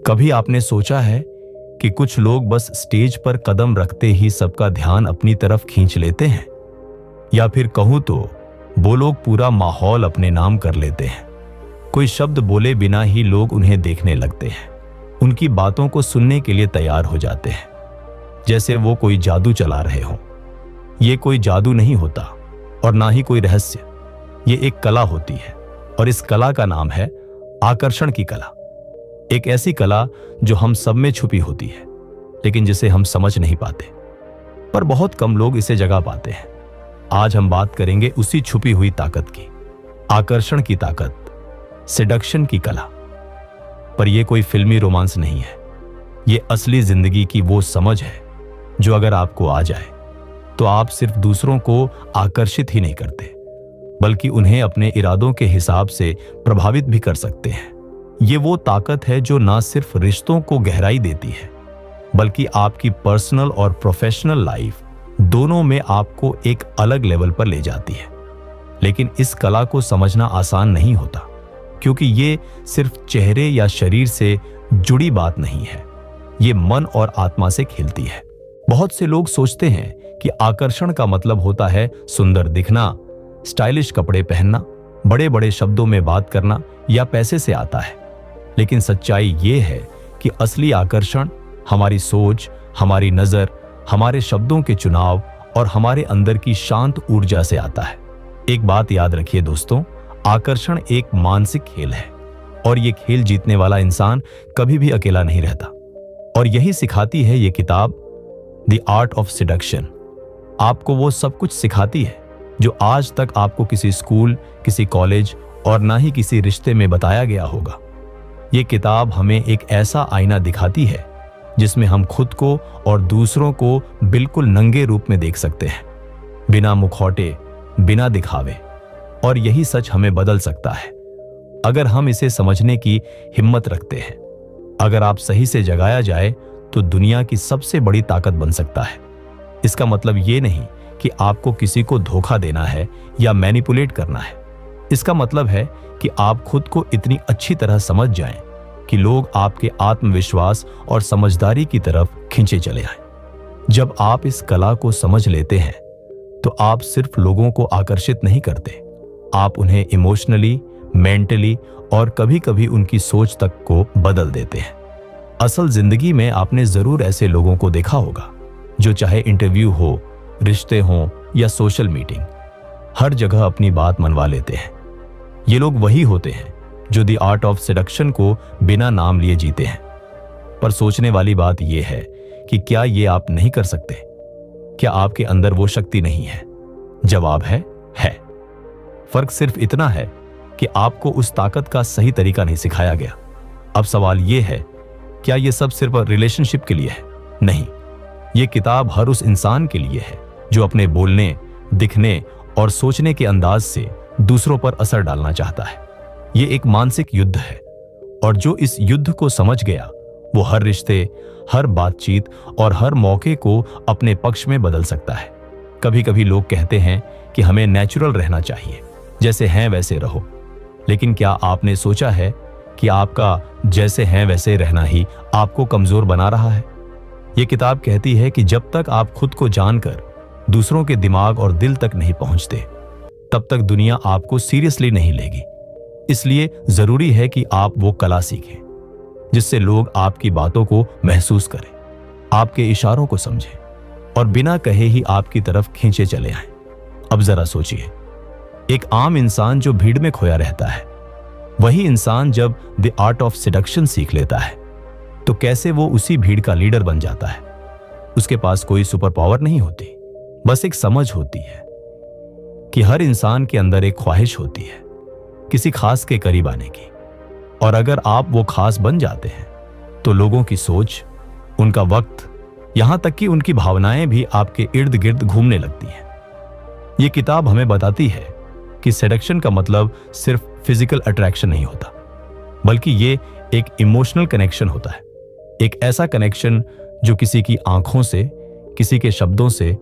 कभी आपने सोचा है कि कुछ लोग बस स्टेज पर कदम रखते ही सबका ध्यान अपनी तरफ खींच लेते हैं, या फिर कहूं तो वो लोग पूरा माहौल अपने नाम कर लेते हैं। कोई शब्द बोले बिना ही लोग उन्हें देखने लगते हैं, उनकी बातों को सुनने के लिए तैयार हो जाते हैं, जैसे वो कोई जादू चला रहे हों। ये कोई जादू नहीं होता और ना ही कोई रहस्य, ये एक कला होती है, और इस कला का नाम है आकर्षण की कला। एक ऐसी कला जो हम सब में छुपी होती है, लेकिन जिसे हम समझ नहीं पाते, पर बहुत कम लोग इसे जगा पाते हैं। आज हम बात करेंगे उसी छुपी हुई ताकत की, आकर्षण की ताकत, सेडक्शन की कला। पर यह कोई फिल्मी रोमांस नहीं है, ये असली जिंदगी की वो समझ है जो अगर आपको आ जाए तो आप सिर्फ दूसरों को आकर्षित ही नहीं करते, बल्कि उन्हें अपने इरादों के हिसाब से प्रभावित भी कर सकते हैं। ये वो ताकत है जो ना सिर्फ रिश्तों को गहराई देती है, बल्कि आपकी पर्सनल और प्रोफेशनल लाइफ दोनों में आपको एक अलग लेवल पर ले जाती है। लेकिन इस कला को समझना आसान नहीं होता, क्योंकि ये सिर्फ चेहरे या शरीर से जुड़ी बात नहीं है, ये मन और आत्मा से खेलती है। बहुत से लोग सोचते हैं कि आकर्षण का मतलब होता है सुंदर दिखना, स्टाइलिश कपड़े पहनना, बड़े बड़े शब्दों में बात करना या पैसे से आता है। लेकिन सच्चाई ये है कि असली आकर्षण हमारी सोच, हमारी नजर, हमारे शब्दों के चुनाव और हमारे अंदर की शांत ऊर्जा से आता है। एक बात याद रखिए दोस्तों, आकर्षण एक मानसिक खेल है, और ये खेल जीतने वाला इंसान कभी भी अकेला नहीं रहता। और यही सिखाती है ये किताब, द आर्ट ऑफ सेडक्शन। आपको वो सब कुछ सिखाती है जो आज तक आपको किसी स्कूल, किसी कॉलेज और ना ही किसी रिश्ते में बताया गया होगा। ये किताब हमें एक ऐसा आईना दिखाती है जिसमें हम खुद को और दूसरों को बिल्कुल नंगे रूप में देख सकते हैं, बिना मुखौटे, बिना दिखावे। और यही सच हमें बदल सकता है अगर हम इसे समझने की हिम्मत रखते हैं। अगर आप सही से जगाया जाए तो दुनिया की सबसे बड़ी ताकत बन सकता है। इसका मतलब ये नहीं कि आपको किसी को धोखा देना है या मैनिपुलेट करना है। इसका मतलब है कि आप खुद को इतनी अच्छी तरह समझ जाएं कि लोग आपके आत्मविश्वास और समझदारी की तरफ खींचे चले आए। जब आप इस कला को समझ लेते हैं तो आप सिर्फ लोगों को आकर्षित नहीं करते, आप उन्हें इमोशनली, मेंटली और कभी-कभी उनकी सोच तक को बदल देते हैं। असल जिंदगी में आपने जरूर ऐसे लोगों को देखा होगा जो चाहे इंटरव्यू हो, रिश्ते हों या सोशल मीटिंग, हर जगह अपनी बात मनवा लेते हैं। ये लोग वही होते हैं जो द आर्ट ऑफ सेडक्शन को बिना नाम लिए जीते हैं। पर सोचने वाली बात यह है कि क्या ये आप नहीं कर सकते? क्या आपके अंदर वो शक्ति नहीं है? जवाब है। फर्क सिर्फ इतना है कि आपको उस ताकत का सही तरीका नहीं सिखाया गया। अब सवाल यह है, क्या ये सब सिर्फ रिलेशनशिप के लिए है? नहीं, ये किताब हर उस इंसान के लिए है जो अपने बोलने, दिखने और सोचने के अंदाज से दूसरों पर असर डालना चाहता है। ये एक मानसिक युद्ध है, और जो इस युद्ध को समझ गया वो हर रिश्ते, हर बातचीत और हर मौके को अपने पक्ष में बदल सकता है। कभी कभी लोग कहते हैं कि हमें नेचुरल रहना चाहिए, जैसे हैं वैसे रहो। लेकिन क्या आपने सोचा है कि आपका जैसे हैं वैसे रहना ही आपको कमजोर बना रहा है? ये किताब कहती है कि जब तक आप खुद को जानकर दूसरों के दिमाग और दिल तक नहीं पहुंचते, तब तक दुनिया आपको सीरियसली नहीं लेगी। इसलिए जरूरी है कि आप वो कला सीखें जिससे लोग आपकी बातों को महसूस करें, आपके इशारों को समझें और बिना कहे ही आपकी तरफ खींचे चले आएं। अब जरा सोचिए, एक आम इंसान जो भीड़ में खोया रहता है, वही इंसान जब द आर्ट ऑफ सेडक्शन सीख लेता है तो कैसे वो उसी भीड़ का लीडर बन जाता है। उसके पास कोई सुपर पावर नहीं होती, बस एक समझ होती है कि हर इंसान के अंदर एक ख्वाहिश होती है किसी खास के करीब आने की, और अगर आप वो खास बन जाते हैं तो लोगों की सोच, उनका वक्त, यहां तक कि उनकी भावनाएं भी आपके इर्द गिर्द घूमने लगती हैं। ये किताब हमें बताती है कि सेडक्शन का मतलब सिर्फ फिजिकल अट्रैक्शन नहीं होता, बल्कि ये एक इमोशनल कनेक्शन होता है। एक ऐसा कनेक्शन जो किसी की आंखों से, किसी के शब्दों से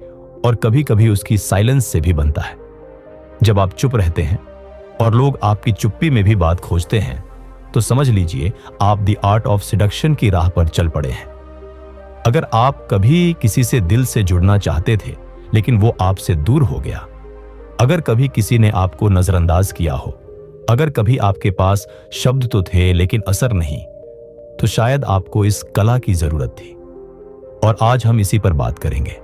और कभी कभी उसकी साइलेंस से भी बनता है। जब आप चुप रहते हैं और लोग आपकी चुप्पी में भी बात खोजते हैं, तो समझ लीजिए आप द आर्ट ऑफ सिडक्शन की राह पर चल पड़े हैं। अगर आप कभी किसी से दिल से जुड़ना चाहते थे लेकिन वो आपसे दूर हो गया, अगर कभी किसी ने आपको नजरअंदाज किया हो, अगर कभी आपके पास शब्द तो थे लेकिन असर नहीं, तो शायद आपको इस कला की जरूरत थी। और आज हम इसी पर बात करेंगे,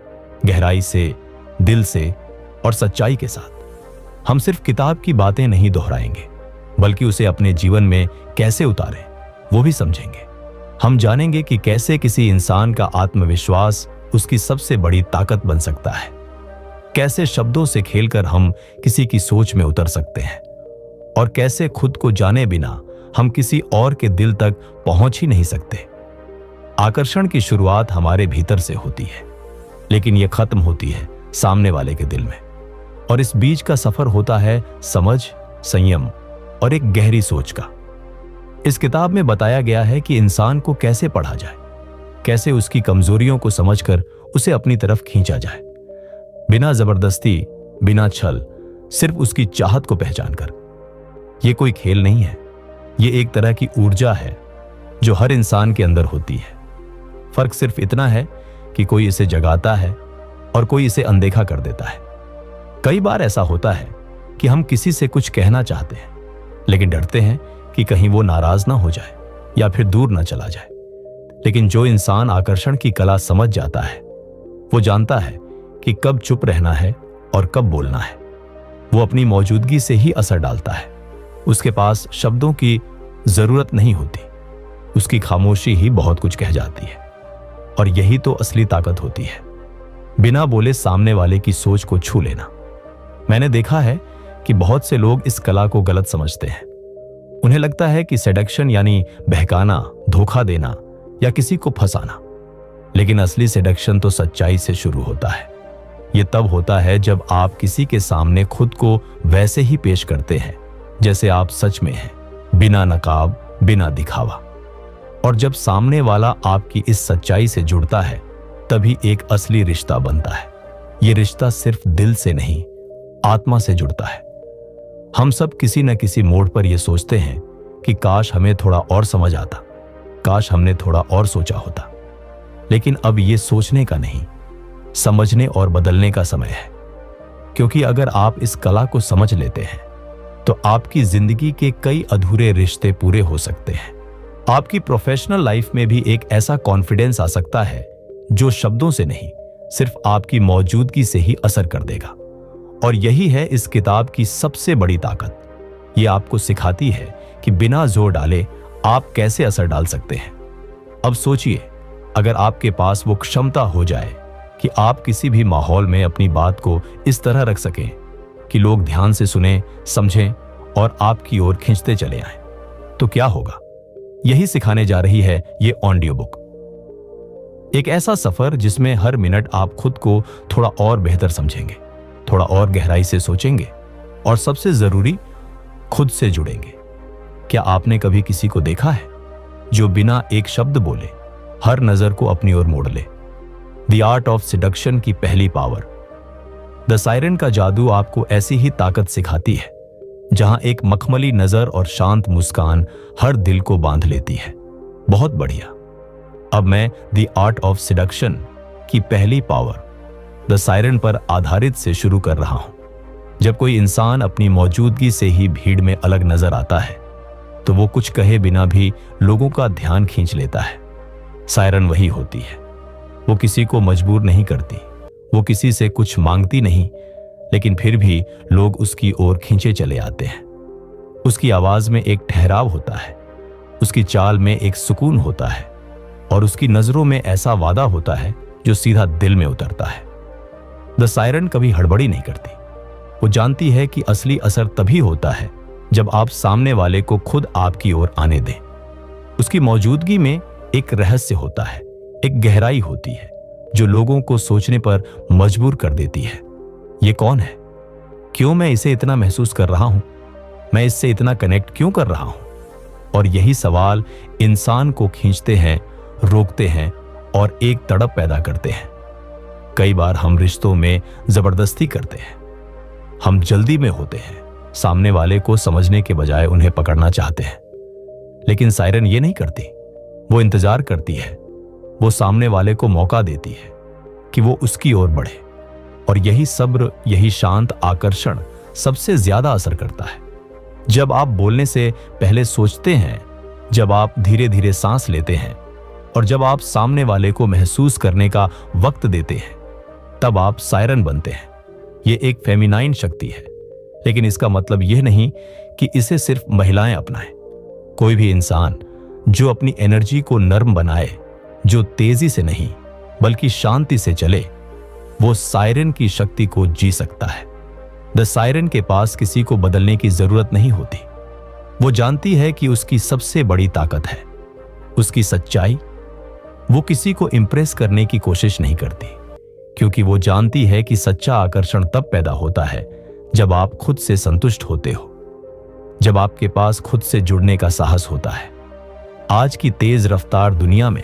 गहराई से, दिल से और सच्चाई के साथ। हम सिर्फ किताब की बातें नहीं दोहराएंगे, बल्कि उसे अपने जीवन में कैसे उतारें वो भी समझेंगे। हम जानेंगे कि कैसे किसी इंसान का आत्मविश्वास उसकी सबसे बड़ी ताकत बन सकता है, कैसे शब्दों से खेलकर हम किसी की सोच में उतर सकते हैं, और कैसे खुद को जाने बिना हम किसी और के दिल तक पहुंच ही नहीं सकते। आकर्षण की शुरुआत हमारे भीतर से होती है, लेकिन यह खत्म होती है सामने वाले के दिल में। और इस बीच का सफर होता है समझ, संयम और एक गहरी सोच का। इस किताब में बताया गया है कि इंसान को कैसे पढ़ा जाए, कैसे उसकी कमजोरियों को समझकर उसे अपनी तरफ खींचा जाए, बिना जबरदस्ती, बिना छल, सिर्फ उसकी चाहत को पहचानकर। यह कोई खेल नहीं है, यह एक तरह की ऊर्जा है जो हर इंसान के अंदर होती है। फर्क सिर्फ इतना है कि कोई इसे जगाता है और कोई इसे अनदेखा कर देता है। कई बार ऐसा होता है कि हम किसी से कुछ कहना चाहते हैं, लेकिन डरते हैं कि कहीं वो नाराज ना हो जाए या फिर दूर ना चला जाए। लेकिन जो इंसान आकर्षण की कला समझ जाता है, वो जानता है कि कब चुप रहना है और कब बोलना है। वो अपनी मौजूदगी से ही असर डालता है। उसके पास शब्दों की जरूरत नहीं होती, उसकी खामोशी ही बहुत कुछ कह जाती है। और यही तो असली ताकत होती है, बिना बोले सामने वाले की सोच को छू लेना। मैंने देखा है कि बहुत से लोग इस कला को गलत समझते हैं। उन्हें लगता है कि सेडक्शन यानी बहकाना, धोखा देना या किसी को फंसाना। लेकिन असली सेडक्शन तो सच्चाई से शुरू होता है। यह तब होता है जब आप किसी के सामने खुद को वैसे ही पेश करते हैं जैसे आप सच में हैं, बिना नकाब, बिना दिखावा। और जब सामने वाला आपकी इस सच्चाई से जुड़ता है, तभी एक असली रिश्ता बनता है। यह रिश्ता सिर्फ दिल से नहीं, आत्मा से जुड़ता है। हम सब किसी न किसी मोड़ पर यह सोचते हैं कि काश हमें थोड़ा और समझ आता, काश हमने थोड़ा और सोचा होता। लेकिन अब यह सोचने का नहीं, समझने और बदलने का समय है। क्योंकि अगर आप इस कला को समझ लेते हैं, तो आपकी जिंदगी के कई अधूरे रिश्ते पूरे हो सकते हैं। आपकी प्रोफेशनल लाइफ में भी एक ऐसा कॉन्फिडेंस आ सकता है जो शब्दों से नहीं, सिर्फ आपकी मौजूदगी से ही असर कर देगा। और यही है इस किताब की सबसे बड़ी ताकत। ये आपको सिखाती है कि बिना जोर डाले आप कैसे असर डाल सकते हैं। अब सोचिए, अगर आपके पास वो क्षमता हो जाए कि आप किसी भी माहौल में अपनी बात को इस तरह रख सकें कि लोग ध्यान से सुने, समझें और आपकी ओर खींचते चले आएं, तो क्या होगा? यही सिखाने जा रही है ये ऑडियो बुक। एक ऐसा सफर जिसमें हर मिनट आप खुद को थोड़ा और बेहतर समझेंगे, थोड़ा और गहराई से सोचेंगे और सबसे जरूरी, खुद से जुड़ेंगे। क्या आपने कभी किसी को देखा है जो बिना एक शब्द बोले हर नजर को अपनी ओर मोड़ ले? द आर्ट ऑफ सिडक्शन की पहली पावर। द सायरन का जादू आपको ऐसी ही ताकत सिखाती है, जहां एक मखमली नजर और शांत मुस्कान हर दिल को बांध लेती है। बहुत बढ़िया। अब मैं द आर्ट ऑफ सिडक्शन की पहली पावर, द सायरन पर आधारित से शुरू कर रहा हूं। जब कोई इंसान अपनी मौजूदगी से ही भीड़ में अलग नजर आता है, तो वो कुछ कहे बिना भी लोगों का ध्यान खींच लेता है। सायरन वही होती है। वो किसी को मजबूर नहीं करती, वो किसी से कुछ मांगती नहीं, लेकिन फिर भी लोग उसकी ओर खींचे चले आते हैं। उसकी आवाज में एक ठहराव होता है, उसकी चाल में एक सुकून होता है और उसकी नजरों में ऐसा वादा होता है जो सीधा दिल में उतरता है। द सायरन कभी हड़बड़ी नहीं करती। वो जानती है कि असली असर तभी होता है जब आप सामने वाले को खुद आपकी ओर आने दें। उसकी मौजूदगी में एक रहस्य होता है, एक गहराई होती है जो लोगों को सोचने पर मजबूर कर देती है। ये कौन है? क्यों मैं इसे इतना महसूस कर रहा हूं? मैं इससे इतना कनेक्ट क्यों कर रहा हूं? और यही सवाल इंसान को खींचते हैं, रोकते हैं और एक तड़प पैदा करते हैं। कई बार हम रिश्तों में जबरदस्ती करते हैं, हम जल्दी में होते हैं, सामने वाले को समझने के बजाय उन्हें पकड़ना चाहते हैं। लेकिन सायरन ये नहीं करती। वो इंतजार करती है, वो सामने वाले को मौका देती है कि वो उसकी ओर बढ़े। और यही सब्र, यही शांत आकर्षण सबसे ज्यादा असर करता है। जब आप बोलने से पहले सोचते हैं, जब आप धीरे धीरे सांस लेते हैं और जब आप सामने वाले को महसूस करने का वक्त देते हैं, तब आप सायरन बनते हैं। ये एक फेमिनाइन शक्ति है, लेकिन इसका मतलब यह नहीं कि इसे सिर्फ महिलाएं अपनाएं। कोई भी इंसान जो अपनी एनर्जी को नर्म बनाए, जो तेजी से नहीं बल्कि शांति से चले, वो सायरन की शक्ति को जी सकता है। द सायरन के पास किसी को बदलने की जरूरत नहीं होती। वो जानती है कि उसकी सबसे बड़ी ताकत है उसकी सच्चाई। वो किसी को इंप्रेस करने की कोशिश नहीं करती, क्योंकि वो जानती है कि सच्चा आकर्षण तब पैदा होता है जब आप खुद से संतुष्ट होते हो, जब आपके पास खुद से जुड़ने का साहस होता है। आज की तेज रफ्तार दुनिया में,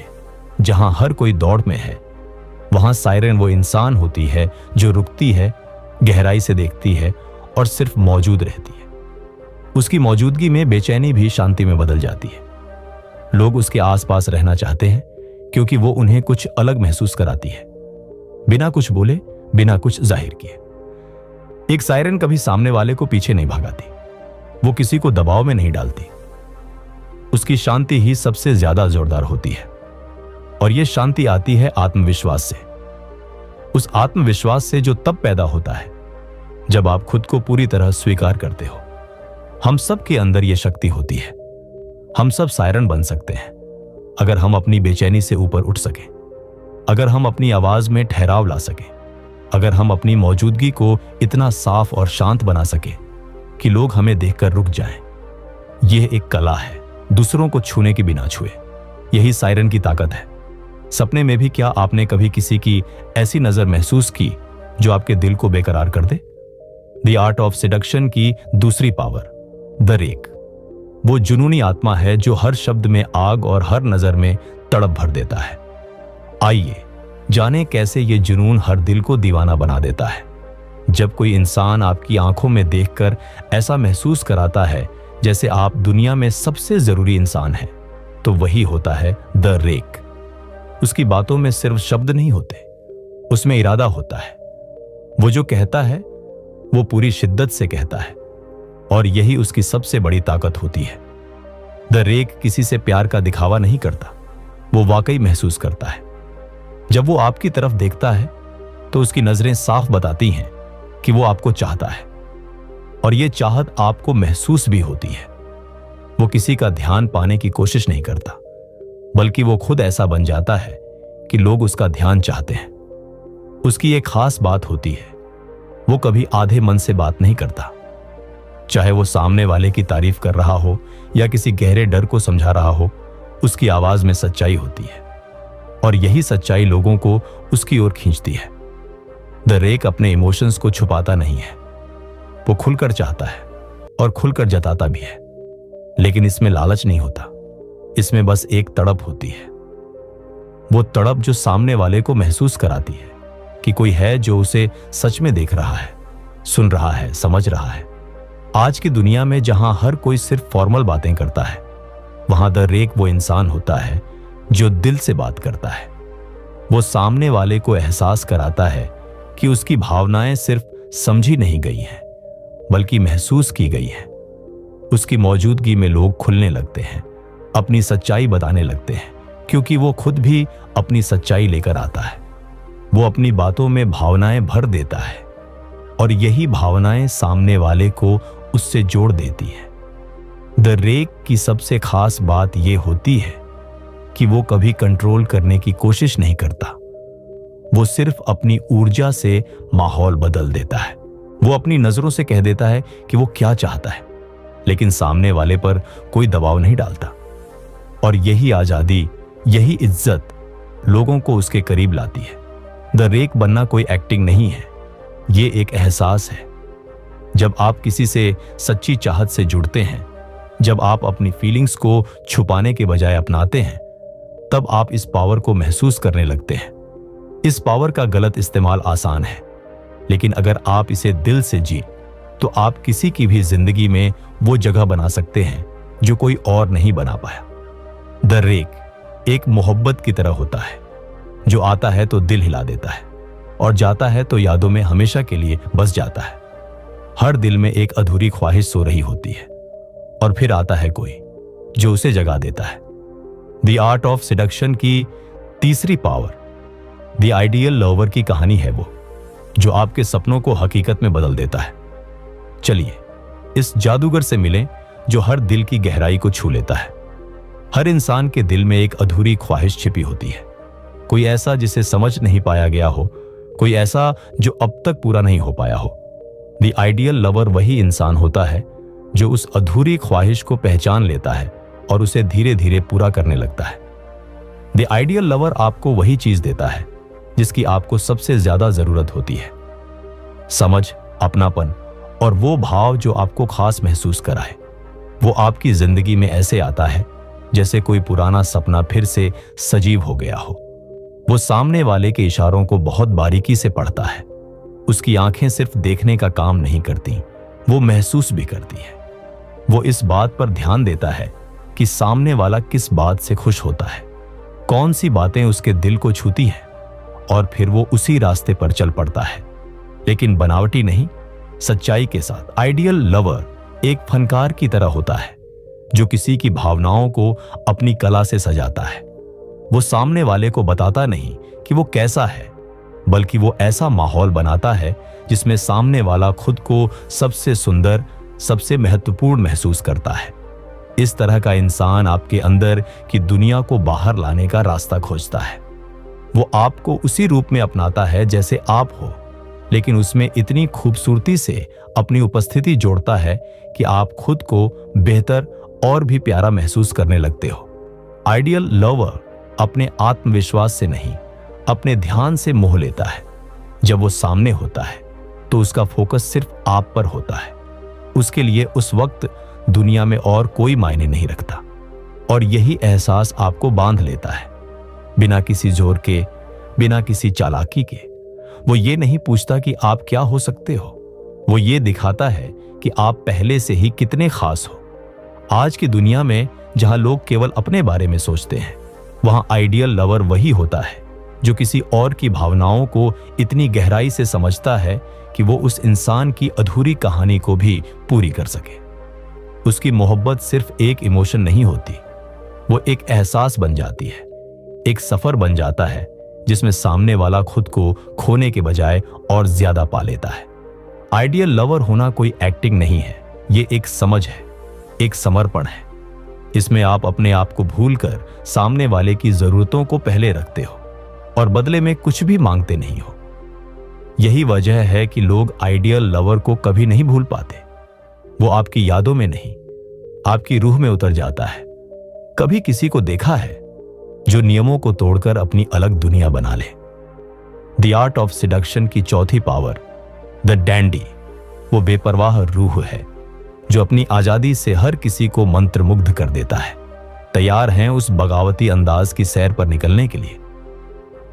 जहां हर कोई दौड़ में है, वहां सायरन वो इंसान होती है जो रुकती है, गहराई से देखती है और सिर्फ मौजूद रहती है। उसकी मौजूदगी में बेचैनी भी शांति में बदल जाती है। लोग उसके आसपास रहना चाहते हैं क्योंकि वो उन्हें कुछ अलग महसूस कराती है, बिना कुछ बोले, बिना कुछ जाहिर किए। एक सायरन कभी सामने वाले को पीछे नहीं भगाती, वो किसी को दबाव में नहीं डालती। उसकी शांति ही सबसे ज्यादा जोरदार होती है, और यह शांति आती है आत्मविश्वास से। उस आत्मविश्वास से जो तब पैदा होता है जब आप खुद को पूरी तरह स्वीकार करते हो। हम सब के अंदर यह शक्ति होती है। हम सब सायरन बन सकते हैं अगर हम अपनी बेचैनी से ऊपर उठ सकें, अगर हम अपनी आवाज में ठहराव ला सकें, अगर हम अपनी मौजूदगी को इतना साफ और शांत बना सकें कि लोग हमें देखकर रुक जाएं। यह एक कला है, दूसरों को छूने के बिना छुए। यही सायरन की ताकत है। सपने में भी क्या आपने कभी किसी की ऐसी नजर महसूस की जो आपके दिल को बेकरार कर दे? द आर्ट ऑफ सेडक्शन की दूसरी पावर, द रेक, वो जुनूनी आत्मा है जो हर शब्द में आग और हर नजर में तड़प भर देता है। आइए जाने कैसे ये जुनून हर दिल को दीवाना बना देता है। जब कोई इंसान आपकी आंखों में देखकर ऐसा महसूस कराता है जैसे आप दुनिया में सबसे जरूरी इंसान हैं, तो वही होता है द रेक। उसकी बातों में सिर्फ शब्द नहीं होते, उसमें इरादा होता है। वो जो कहता है वो पूरी शिद्दत से कहता है, और यही उसकी सबसे बड़ी ताकत होती है। द रेक किसी से प्यार का दिखावा नहीं करता, वो वाकई महसूस करता है। जब वो आपकी तरफ देखता है तो उसकी नजरें साफ बताती हैं कि वो आपको चाहता है, और ये चाहत आपको महसूस भी होती है। वो किसी का ध्यान पाने की कोशिश नहीं करता, बल्कि वो खुद ऐसा बन जाता है कि लोग उसका ध्यान चाहते हैं। उसकी एक खास बात होती है, वो कभी आधे मन से बात नहीं करता। चाहे वो सामने वाले की तारीफ कर रहा हो या किसी गहरे डर को समझा रहा हो, उसकी आवाज में सच्चाई होती है, और यही सच्चाई लोगों को उसकी ओर खींचती है। द रेक अपने इमोशंस को छुपाता नहीं है, वो खुलकर चाहता है और खुलकर जताता भी है। लेकिन इसमें लालच नहीं होता, इसमें बस एक तड़प होती है। वो तड़प जो सामने वाले को महसूस कराती है कि कोई है जो उसे सच में देख रहा है, सुन रहा है, समझ रहा है। आज की दुनिया में जहां हर कोई सिर्फ फॉर्मल बातें करता है, वहां द रेक वो इंसान होता है जो दिल से बात करता है। वो सामने वाले को एहसास कराता है कि उसकी भावनाएं सिर्फ समझी नहीं गई हैं, बल्कि महसूस की गई हैं। उसकी मौजूदगी में लोग खुलने लगते हैं, अपनी सच्चाई बताने लगते हैं, क्योंकि वो खुद भी अपनी सच्चाई लेकर आता है। वो अपनी बातों में भावनाएं भर देता है, और यही भावनाएं सामने वाले को उससे जोड़ देती है। द रेक की सबसे खास बात यह होती है कि वो कभी कंट्रोल करने की कोशिश नहीं करता। वो सिर्फ अपनी ऊर्जा से माहौल बदल देता है। वो अपनी नजरों से कह देता है कि वो क्या चाहता है, लेकिन सामने वाले पर कोई दबाव नहीं डालता। और यही आजादी, यही इज्जत लोगों को उसके करीब लाती है। द रेक बनना कोई एक्टिंग नहीं है, ये एक एहसास है। जब आप किसी से सच्ची चाहत से जुड़ते हैं, जब आप अपनी फीलिंग्स को छुपाने के बजाय अपनाते हैं, तब आप इस पावर को महसूस करने लगते हैं। इस पावर का गलत इस्तेमाल आसान है, लेकिन अगर आप इसे दिल से जी, तो आप किसी की भी जिंदगी में वो जगह बना सकते हैं जो कोई और नहीं बना पाया। द रेक एक मोहब्बत की तरह होता है, जो आता है तो दिल हिला देता है और जाता है तो यादों में हमेशा के लिए बस जाता है। हर दिल में एक अधूरी ख्वाहिश सो रही होती है और फिर आता है कोई जो उसे जगा देता है। द आर्ट ऑफ सिडक्शन की तीसरी पावर द आइडियल लवर की कहानी है, वो जो आपके सपनों को हकीकत में बदल देता है। चलिए इस जादूगर से मिलें जो हर दिल की गहराई को छू लेता है। हर इंसान के दिल में एक अधूरी ख्वाहिश छिपी होती है, कोई ऐसा जिसे समझ नहीं पाया गया हो, कोई ऐसा जो अब तक पूरा नहीं हो पाया हो। द आइडियल लवर वही इंसान होता है जो उस अधूरी ख्वाहिश को पहचान लेता है और उसे धीरे धीरे पूरा करने लगता है। द आइडियल लवर आपको वही चीज देता है जिसकी आपको सबसे ज्यादा जरूरत होती है, समझ, अपनापन और वो भाव जो आपको खास महसूस कराए। वो आपकी जिंदगी में ऐसे आता है जैसे कोई पुराना सपना फिर से सजीव हो गया हो। वो सामने वाले के इशारों को बहुत बारीकी से पढ़ता है। उसकी आंखें सिर्फ देखने का काम नहीं करती, वो महसूस भी करती है। वो इस बात पर ध्यान देता है कि सामने वाला किस बात से खुश होता है, कौन सी बातें उसके दिल को छूती हैं, और फिर वो उसी रास्ते पर चल पड़ता है, लेकिन बनावटी नहीं, सच्चाई के साथ। आइडियल लवर एक फनकार की तरह होता है जो किसी की भावनाओं को अपनी कला से सजाता है। वो सामने वाले को बताता नहीं कि वो कैसा है, बल्कि वो ऐसा माहौल बनाता है जिसमें सामने वाला खुद को सबसे सुंदर, सबसे महत्वपूर्ण महसूस करता है। इस तरह का इंसान आपके अंदर की दुनिया को बाहर लाने का रास्ता खोजता है। वो आपको उसी रूप में अपनाता है जैसे आप हो, लेकिन उसमें इतनी खूबसूरती से अपनी उपस्थिति जोड़ता है कि आप खुद को बेहतर और भी प्यारा महसूस करने लगते हो। आइडियल लवर अपने आत्मविश्वास से नहीं, अपने ध्यान से मोह लेता है। जब वो सामने होता है तो उसका फोकस सिर्फ आप पर होता है। उसके लिए उस वक्त दुनिया में और कोई मायने नहीं रखता, और यही एहसास आपको बांध लेता है। बिना किसी जोर के, बिना किसी चालाकी के। वो ये नहीं पूछता कि आप क्या हो सकते हो, वो ये दिखाता है कि आप पहले से ही कितने खास हो। आज की दुनिया में जहां लोग केवल अपने बारे में सोचते हैं, वहां आइडियल लवर वही होता है जो किसी और की भावनाओं को इतनी गहराई से समझता है कि वो उस इंसान की अधूरी कहानी को भी पूरी कर सके। उसकी मोहब्बत सिर्फ एक इमोशन नहीं होती, वो एक एहसास बन जाती है, एक सफर बन जाता है जिसमें सामने वाला खुद को खोने के बजाय और ज्यादा पा लेता है। आइडियल लवर होना कोई एक्टिंग नहीं है, ये एक समझ है, एक समर्पण है। इसमें आप अपने आप को भूलकर सामने वाले की जरूरतों को पहले रखते हो और बदले में कुछ भी मांगते नहीं हो। यही वजह है कि लोग आइडियल लवर को कभी नहीं भूल पाते। वो आपकी यादों में नहीं, आपकी रूह में उतर जाता है। कभी किसी को देखा है जो नियमों को तोड़कर अपनी अलग दुनिया बना ले। द आर्ट ऑफ सिडक्शन की चौथी पावर द डैंडी, वो बेपरवाह रूह है जो अपनी आजादी से हर किसी को मंत्रमुग्ध कर देता है। तैयार हैं उस बगावती अंदाज की सैर पर निकलने के लिए।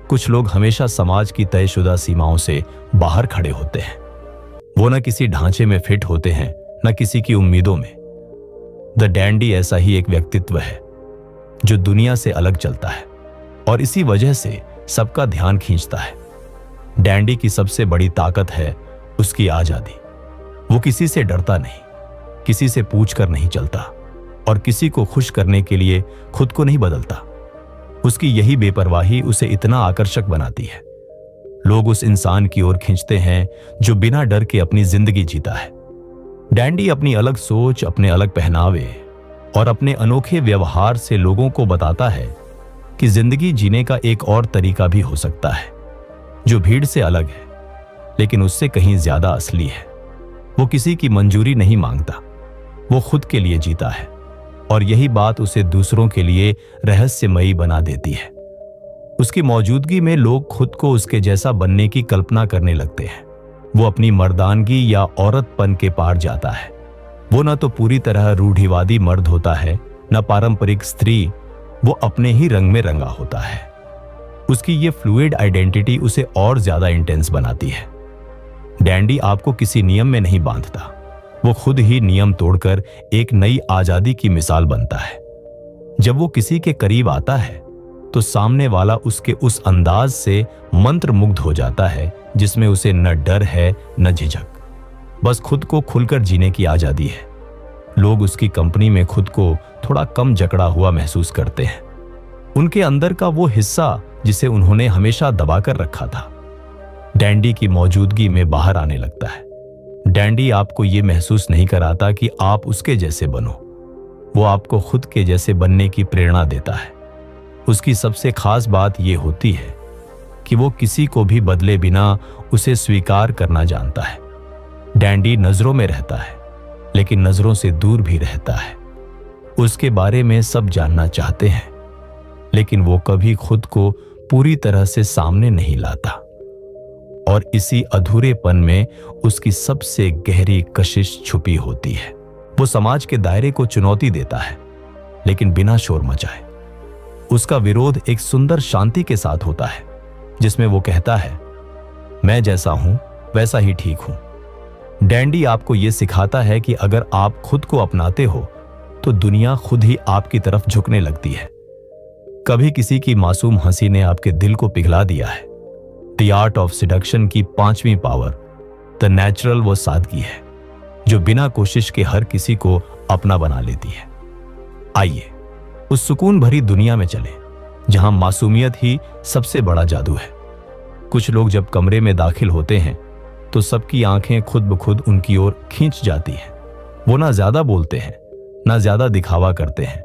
कुछ लोग हमेशा समाज की तयशुदा सीमाओं से बाहर खड़े होते हैं। वो न किसी ढांचे में फिट होते हैं, न किसी की उम्मीदों में। द डैंडी ऐसा ही एक व्यक्तित्व है जो दुनिया से अलग चलता है और इसी वजह से सबका ध्यान खींचता है। डैंडी की सबसे बड़ी ताकत है उसकी आजादी। वो किसी से डरता नहीं, किसी से पूछ कर नहीं चलता और किसी को खुश करने के लिए खुद को नहीं बदलता। उसकी यही बेपरवाही उसे इतना आकर्षक बनाती है। लोग उस इंसान की ओर खींचते हैं जो बिना डर के अपनी जिंदगी जीता है। डैंडी अपनी अलग सोच, अपने अलग पहनावे और अपने अनोखे व्यवहार से लोगों को बताता है कि जिंदगी जीने का एक और तरीका भी हो सकता है जो भीड़ से अलग है, लेकिन उससे कहीं ज्यादा असली है। वो किसी की मंजूरी नहीं मांगता, वो खुद के लिए जीता है, और यही बात उसे दूसरों के लिए रहस्यमयी बना देती है। उसकी मौजूदगी में लोग खुद को उसके जैसा बनने की कल्पना करने लगते हैं। वो अपनी मर्दानगी या औरतपन के पार जाता है। वो न तो पूरी तरह रूढ़िवादी मर्द होता है, न पारंपरिक स्त्री। वो अपने ही रंग में रंगा होता है। उसकी ये फ्लूइड आइडेंटिटी उसे और ज्यादा इंटेंस बनाती है। डैंडी आपको किसी नियम में नहीं बांधता, वो खुद ही नियम तोड़कर एक नई आजादी की मिसाल बनता है। जब वो किसी के करीब आता है तो सामने वाला उसके उस अंदाज से मंत्रमुग्ध हो जाता है जिसमें उसे न डर है न झिझक, बस खुद को खुलकर जीने की आजादी है। लोग उसकी कंपनी में खुद को थोड़ा कम जकड़ा हुआ महसूस करते हैं। उनके अंदर का वो हिस्सा जिसे उन्होंने हमेशा दबाकर रखा था, डैंडी की मौजूदगी में बाहर आने लगता है। डैंडी आपको ये महसूस नहीं कराता कि आप उसके जैसे बनो, वो आपको खुद के जैसे बनने की प्रेरणा देता है। उसकी सबसे खास बात यह होती है कि वो किसी को भी बदले बिना उसे स्वीकार करना जानता है। डैंडी नजरों में रहता है लेकिन नजरों से दूर भी रहता है। उसके बारे में सब जानना चाहते हैं लेकिन वो कभी खुद को पूरी तरह से सामने नहीं लाता, और इसी अधूरेपन में उसकी सबसे गहरी कशिश छुपी होती है। वो समाज के दायरे को चुनौती देता है लेकिन बिना शोर मचाए। उसका विरोध एक सुंदर शांति के साथ होता है जिसमें वो कहता है, मैं जैसा हूं वैसा ही ठीक हूं। डैंडी आपको यह सिखाता है कि अगर आप खुद को अपनाते हो तो दुनिया खुद ही आपकी तरफ झुकने लगती है। कभी किसी की मासूम हंसी ने आपके दिल को पिघला दिया है। द आर्ट ऑफ सिडक्शन की 5वीं पावर, द नेचुरल, वो सादगी है जो बिना कोशिश के हर किसी को अपना बना लेती है। आइए उस सुकून भरी दुनिया में चले जहां मासूमियत ही सबसे बड़ा जादू है। कुछ लोग जब कमरे में दाखिल होते हैं तो सबकी आंखें खुद ब खुद उनकी ओर खींच जाती हैं। वो ना ज्यादा बोलते हैं ना ज्यादा दिखावा करते हैं,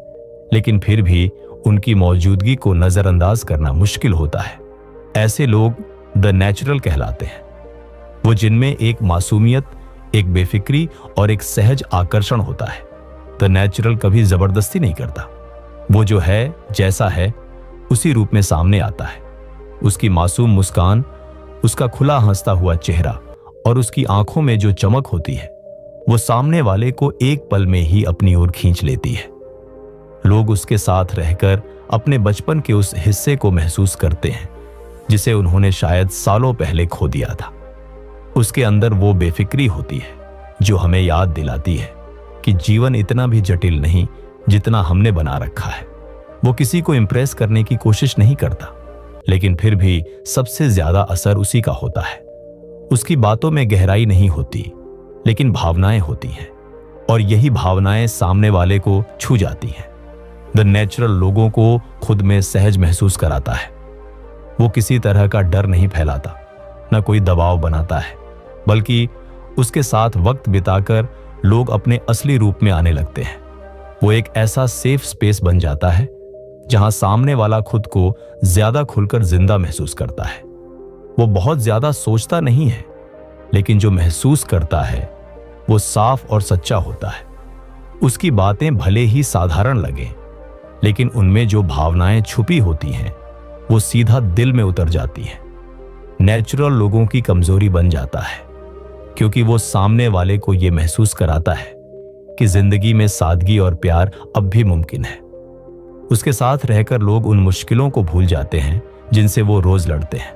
लेकिन फिर भी उनकी मौजूदगी को नजरअंदाज करना मुश्किल होता है। ऐसे लोग द नेचुरल कहलाते हैं, वो जिनमें एक मासूमियत, एक बेफिक्री और एक सहज आकर्षण होता है। द नेचुरल कभी जबरदस्ती नहीं करता, वो जो है जैसा है उसी रूप में सामने आता है। उसकी मासूम मुस्कान, उसका खुला हंसता हुआ चेहरा और उसकी आंखों में जो चमक होती है वो सामने वाले को एक पल में ही अपनी ओर खींच लेती है। लोग उसके साथ रहकर अपने बचपन के उस हिस्से को महसूस करते हैं जिसे उन्होंने शायद सालों पहले खो दिया था। उसके अंदर वो बेफिक्री होती है जो हमें याद दिलाती है कि जीवन इतना भी जटिल नहीं जितना हमने बना रखा है। वो किसी को इंप्रेस करने की कोशिश नहीं करता, लेकिन फिर भी सबसे ज्यादा असर उसी का होता है। उसकी बातों में गहराई नहीं होती, लेकिन भावनाएं होती हैं, और यही भावनाएं सामने वाले को छू जाती हैं। द नेचुरल लोगों को खुद में सहज महसूस कराता है। वो किसी तरह का डर नहीं फैलाता, न कोई दबाव बनाता है, बल्कि उसके साथ वक्त बिताकर लोग अपने असली रूप में आने लगते हैं। वो एक ऐसा सेफ स्पेस बन जाता है जहां सामने वाला खुद को ज्यादा खुलकर जिंदा महसूस करता है। वो बहुत ज्यादा सोचता नहीं है, लेकिन जो महसूस करता है वो साफ और सच्चा होता है। उसकी बातें भले ही साधारण लगें, लेकिन उनमें जो भावनाएं छुपी होती हैं वो सीधा दिल में उतर जाती हैं। नेचुरल लोगों की कमजोरी बन जाता है क्योंकि वो सामने वाले को ये महसूस कराता है कि जिंदगी में सादगी और प्यार अब भी मुमकिन है। उसके साथ रहकर लोग उन मुश्किलों को भूल जाते हैं जिनसे वो रोज लड़ते हैं।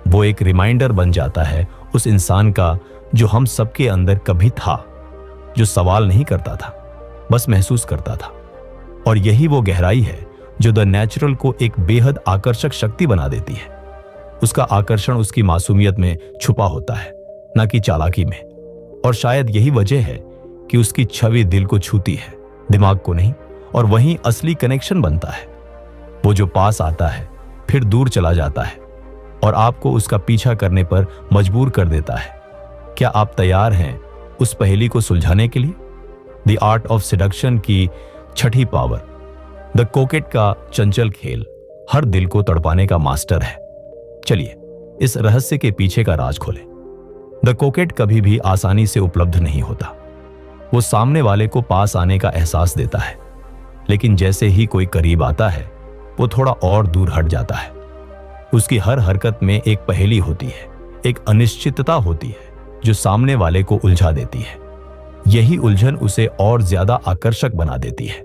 वो एक रिमाइंडर बन जाता है उस इंसान का जो हम सबके अंदर कभी था, जो सवाल नहीं करता था, बस महसूस करता था। और यही वो गहराई है जो द नेचुरल को एक बेहद आकर्षक शक्ति बना देती है। उसका आकर्षण उसकी मासूमियत में छुपा होता है, न कि चालाकी में। और शायद यही वजह है कि उसकी छवि दिल को छूती है, दिमाग को नहीं, और वहीं असली कनेक्शन बनता है। वो जो पास आता है फिर दूर चला जाता है और आपको उसका पीछा करने पर मजबूर कर देता है। क्या आप तैयार हैं उस पहेली को सुलझाने के लिए? द आर्ट ऑफ सिडक्शन की 6ठी पावर, द कोकेट का चंचल खेल हर दिल को तड़पाने का मास्टर है। चलिए इस रहस्य के पीछे का राज खोलें। द कोकेट कभी भी आसानी से उपलब्ध नहीं होता। वो सामने वाले को पास आने का एहसास देता है, लेकिन जैसे ही कोई करीब आता है वो थोड़ा और दूर हट जाता है। उसकी हर हरकत में एक पहेली होती है, एक अनिश्चितता होती है जो सामने वाले को उलझा देती है। यही उलझन उसे और ज्यादा आकर्षक बना देती है।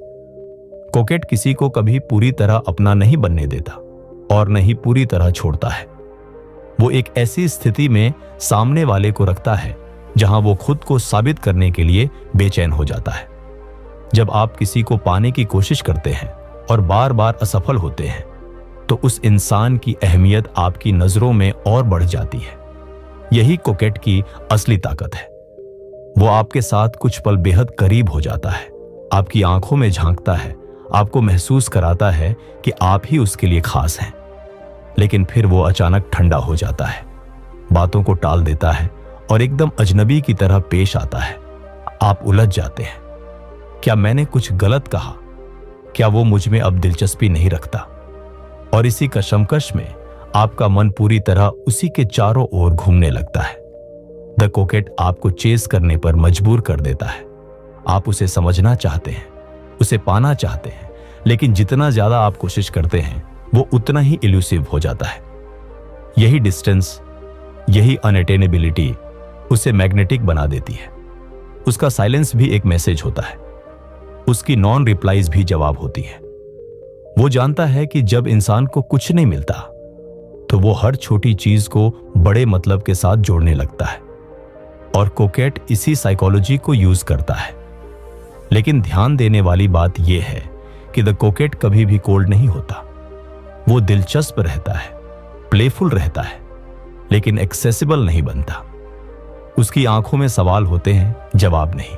कोकेट किसी को कभी पूरी तरह अपना नहीं बनने देता और न ही पूरी तरह छोड़ता है। वो एक ऐसी स्थिति में सामने वाले को रखता है जहां वो खुद को साबित करने के लिए बेचैन हो जाता है। जब आप किसी को पाने की कोशिश करते हैं और बार बार असफल होते हैं, तो उस इंसान की अहमियत आपकी नजरों में और बढ़ जाती है। यही कोकेट की असली ताकत है। वो आपके साथ कुछ पल बेहद करीब हो जाता है, आपकी आंखों में झांकता है, आपको महसूस कराता है कि आप ही उसके लिए खास हैं। लेकिन फिर वो अचानक ठंडा हो जाता है, बातों को टाल देता है और एकदम अजनबी की तरह पेश आता है। आप उलझ जाते हैं, क्या मैंने कुछ गलत कहा? क्या वो मुझ में अब दिलचस्पी नहीं रखता? और इसी कशमकश में आपका मन पूरी तरह उसी के चारों ओर घूमने लगता है। द कोकेट आपको चेस करने पर मजबूर कर देता है। आप उसे समझना चाहते हैं, उसे पाना चाहते हैं, लेकिन जितना ज्यादा आप कोशिश करते हैं वो उतना ही इल्यूसिव हो जाता है। यही डिस्टेंस, यही अनअटेनेबिलिटी उसे मैग्नेटिक बना देती है। उसका साइलेंस भी एक मैसेज होता है, उसकी नॉन रिप्लाईज भी जवाब होती है। वो जानता है कि जब इंसान को कुछ नहीं मिलता तो वो हर छोटी चीज को बड़े मतलब के साथ जोड़ने लगता है, और कोकेट इसी साइकोलॉजी को यूज करता है। लेकिन ध्यान देने वाली बात यह है कि द कोकेट कभी भी कोल्ड नहीं होता। वो दिलचस्प रहता है, प्लेफुल रहता है, लेकिन एक्सेसिबल नहीं बनता। उसकी आंखों में सवाल होते हैं, जवाब नहीं।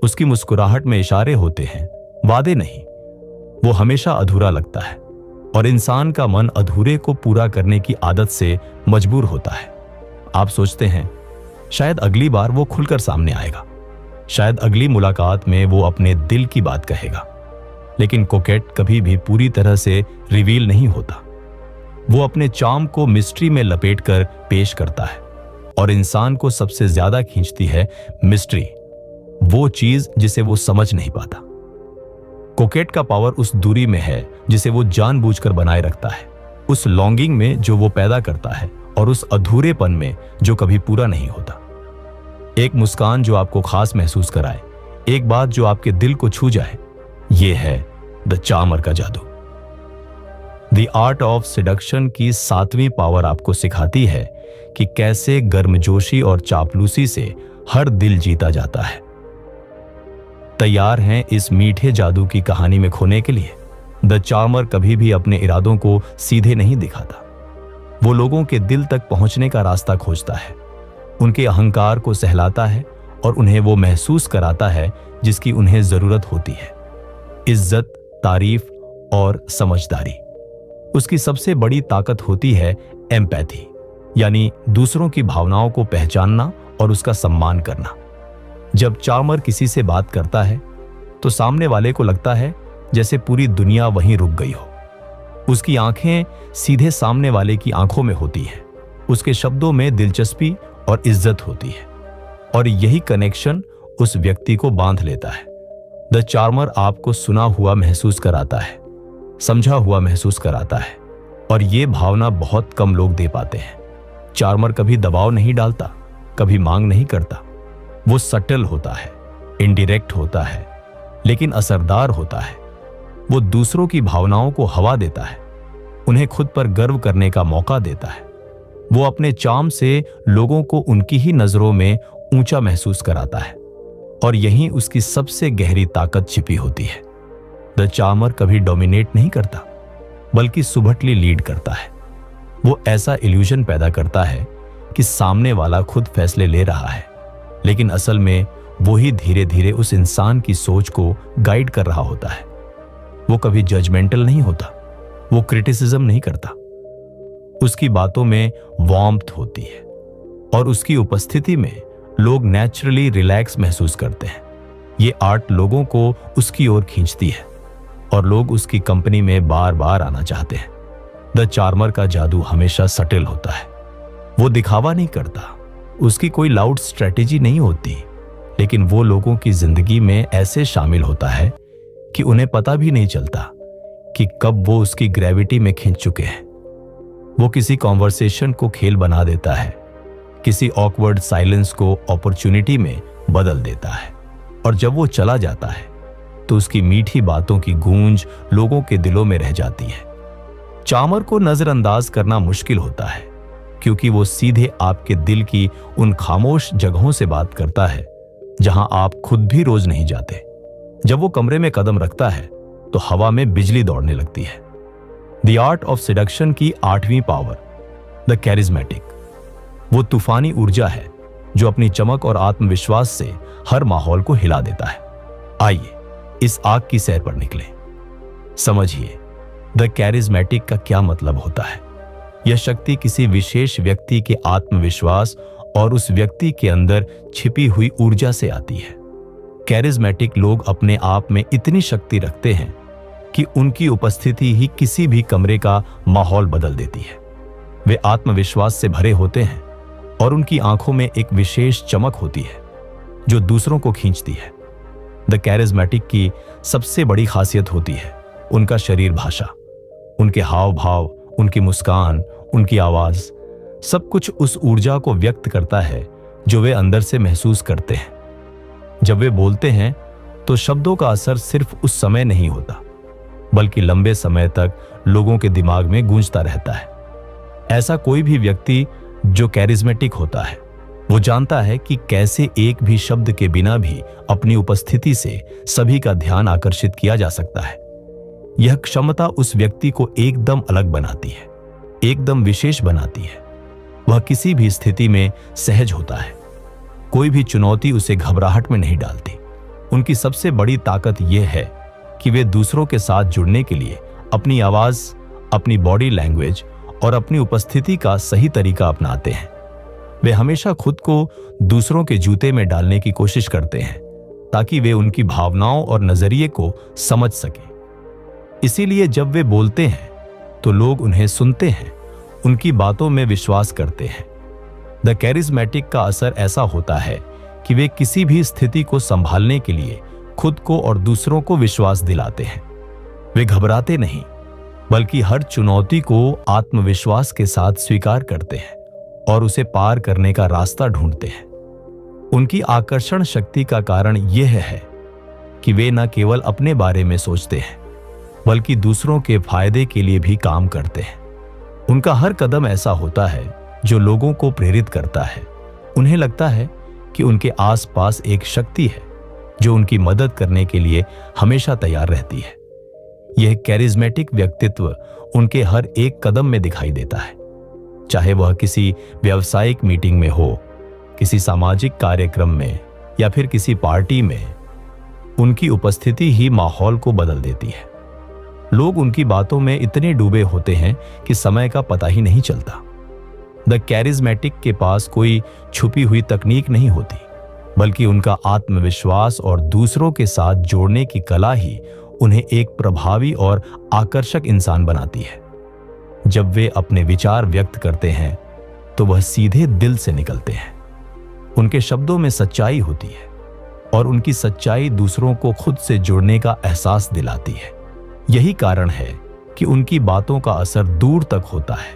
उसकी मुस्कुराहट में इशारे होते हैं, वादे नहीं। वो हमेशा अधूरा लगता है, और इंसान का मन अधूरे को पूरा करने की आदत से मजबूर होता है। आप सोचते हैं शायद अगली बार वो खुलकर सामने आएगा, शायद अगली मुलाकात में वो अपने दिल की बात कहेगा। लेकिन कोकेट कभी भी पूरी तरह से रिवील नहीं होता। वो अपने चार्म को मिस्ट्री में लपेटकर पेश करता है, और इंसान को सबसे ज्यादा खींचती है मिस्ट्री, वो चीज जिसे वो समझ नहीं पाता। कोकेट का पावर उस दूरी में है जिसे वो जानबूझकर बनाए रखता है, उस लॉन्गिंग में जो वो पैदा करता है, और उस अधूरेपन में जो कभी पूरा नहीं होता। एक मुस्कान जो आपको खास महसूस कराए, एक बात जो आपके दिल को छू जाए, ये है द चार्मर का जादू। द आर्ट ऑफ सेडक्शन की 7वीं पावर आपको सिखाती है कि कैसे गर्मजोशी और चापलूसी से हर दिल जीता जाता है। तैयार हैं इस मीठे जादू की कहानी में खोने के लिए? द चार्मर कभी भी अपने इरादों को सीधे नहीं दिखाता। वो लोगों के दिल तक पहुंचने का रास्ता खोजता है, उनके अहंकार को सहलाता है और उन्हें वो महसूस कराता है जिसकी उन्हें जरूरत होती है, इज्जत, तारीफ और समझदारी। उसकी सबसे बड़ी ताकत होती है एम्पैथी, यानी दूसरों की भावनाओं को पहचानना और उसका सम्मान करना। जब चार्मर किसी से बात करता है तो सामने वाले को लगता है जैसे पूरी दुनिया वहीं रुक गई हो। उसकी आंखें सीधे सामने वाले की आंखों में होती हैं, उसके शब्दों में दिलचस्पी और इज्जत होती है, और यही कनेक्शन उस व्यक्ति को बांध लेता है। द चार्मर आपको सुना हुआ महसूस कराता है, समझा हुआ महसूस कराता है, और ये भावना बहुत कम लोग दे पाते हैं। चार्मर कभी दबाव नहीं डालता, कभी मांग नहीं करता। वो सटल होता है, इनडायरेक्ट होता है, लेकिन असरदार होता है। वो दूसरों की भावनाओं को हवा देता है, उन्हें खुद पर गर्व करने का मौका देता है। वो अपने चार्म से लोगों को उनकी ही नजरों में ऊंचा महसूस कराता है, और यहीं उसकी सबसे गहरी ताकत छिपी होती है। द चार्मर कभी डोमिनेट नहीं करता, बल्कि सुभटली लीड करता है। वो ऐसा इल्यूजन पैदा करता है कि सामने वाला खुद फैसले ले रहा है, लेकिन असल में वो ही धीरे धीरे उस इंसान की सोच को गाइड कर रहा होता है। वो कभी जजमेंटल नहीं होता, वो क्रिटिसिज्म नहीं करता। उसकी बातों में वार्मथ होती है, और उसकी उपस्थिति में लोग नेचुरली रिलैक्स महसूस करते हैं। ये आर्ट लोगों को उसकी ओर खींचती है, और लोग उसकी कंपनी में बार बार आना चाहते हैं। द चार्मर का जादू हमेशा सटल होता है। वो दिखावा नहीं करता, उसकी कोई लाउड स्ट्रेटेजी नहीं होती, लेकिन वो लोगों की जिंदगी में ऐसे शामिल होता है कि उन्हें पता भी नहीं चलता कि कब वो उसकी ग्रेविटी में खींच चुके हैं। वो किसी कॉन्वर्सेशन को खेल बना देता है, किसी ऑकवर्ड साइलेंस को अपॉर्चुनिटी में बदल देता है, और जब वो चला जाता है तो उसकी मीठी बातों की गूंज लोगों के दिलों में रह जाती है। चार्मर को नजरअंदाज करना मुश्किल होता है, क्योंकि वो सीधे आपके दिल की उन खामोश जगहों से बात करता है जहां आप खुद भी रोज नहीं जाते। जब वो कमरे में कदम रखता है तो हवा में बिजली दौड़ने लगती है। द आर्ट ऑफ सिडक्शन की 8वीं पावर, द कैरिज्मेटिक, वो तूफानी ऊर्जा है जो अपनी चमक और आत्मविश्वास से हर माहौल को हिला देता है। आइए इस आग की सैर पर निकलें। समझिए द कैरिज्मेटिक का क्या मतलब होता है। यह शक्ति किसी विशेष व्यक्ति के आत्मविश्वास और उस व्यक्ति के अंदर छिपी हुई ऊर्जा से आती है। कैरिज्मेटिक लोग अपने आप में इतनी शक्ति रखते हैं कि उनकी उपस्थिति ही किसी भी कमरे का माहौल बदल देती है। वे आत्मविश्वास से भरे होते हैं और उनकी आंखों में एक विशेष चमक होती है जो दूसरों को खींचती है। द कैरिज्मेटिक की सबसे बड़ी खासियत होती है उनका शरीर भाषा, उनके हाव भाव, उनकी मुस्कान, उनकी आवाज, सब कुछ उस ऊर्जा को व्यक्त करता है जो वे अंदर से महसूस करते हैं। जब वे बोलते हैं तो शब्दों का असर सिर्फ उस समय नहीं होता, बल्कि लंबे समय तक लोगों के दिमाग में गूंजता रहता है। ऐसा कोई भी व्यक्ति जो कैरिज्मेटिक होता है वो जानता है कि कैसे एक भी शब्द के बिना भी अपनी उपस्थिति से सभी का ध्यान आकर्षित किया जा सकता है। यह क्षमता उस व्यक्ति को एकदम अलग बनाती है, एकदम विशेष बनाती है। वह किसी भी स्थिति में सहज होता है, कोई भी चुनौती उसे घबराहट में नहीं डालती। उनकी सबसे बड़ी ताकत यह है कि वे दूसरों के साथ जुड़ने के लिए अपनी आवाज, अपनी बॉडी लैंग्वेज और अपनी उपस्थिति का सही तरीका अपनाते हैं। वे हमेशा खुद को दूसरों के जूते में डालने की कोशिश करते हैं ताकि वे उनकी भावनाओं और नजरिए को समझ सकें। इसीलिए जब वे बोलते हैं तो लोग उन्हें सुनते हैं, उनकी बातों में विश्वास करते हैं। द कैरिज्मेटिक का असर ऐसा होता है कि वे किसी भी स्थिति को संभालने के लिए खुद को और दूसरों को विश्वास दिलाते हैं। वे घबराते नहीं, बल्कि हर चुनौती को आत्मविश्वास के साथ स्वीकार करते हैं और उसे पार करने का रास्ता ढूंढते हैं। उनकी आकर्षण शक्ति का कारण यह है कि वे न केवल अपने बारे में सोचते हैं, बल्कि दूसरों के फायदे के लिए भी काम करते हैं। उनका हर कदम ऐसा होता है जो लोगों को प्रेरित करता है। उन्हें लगता है कि उनके आसपास एक शक्ति है जो उनकी मदद करने के लिए हमेशा तैयार रहती है। यह कैरिज्मेटिक व्यक्तित्व उनके हर एक कदम में दिखाई देता है, चाहे वह किसी व्यावसायिक मीटिंग में हो, किसी सामाजिक कार्यक्रम में या फिर किसी पार्टी में। उनकी उपस्थिति ही माहौल को बदल देती है। लोग उनकी बातों में इतने डूबे होते हैं कि समय का पता ही नहीं चलता। द कैरिज्मेटिक के पास कोई छुपी हुई तकनीक नहीं होती, बल्कि उनका आत्मविश्वास और दूसरों के साथ जोड़ने की कला ही उन्हें एक प्रभावी और आकर्षक इंसान बनाती है। जब वे अपने विचार व्यक्त करते हैं तो वह सीधे दिल से निकलते हैं। उनके शब्दों में सच्चाई होती है और उनकी सच्चाई दूसरों को खुद से जुड़ने का एहसास दिलाती है। यही कारण है कि उनकी बातों का असर दूर तक होता है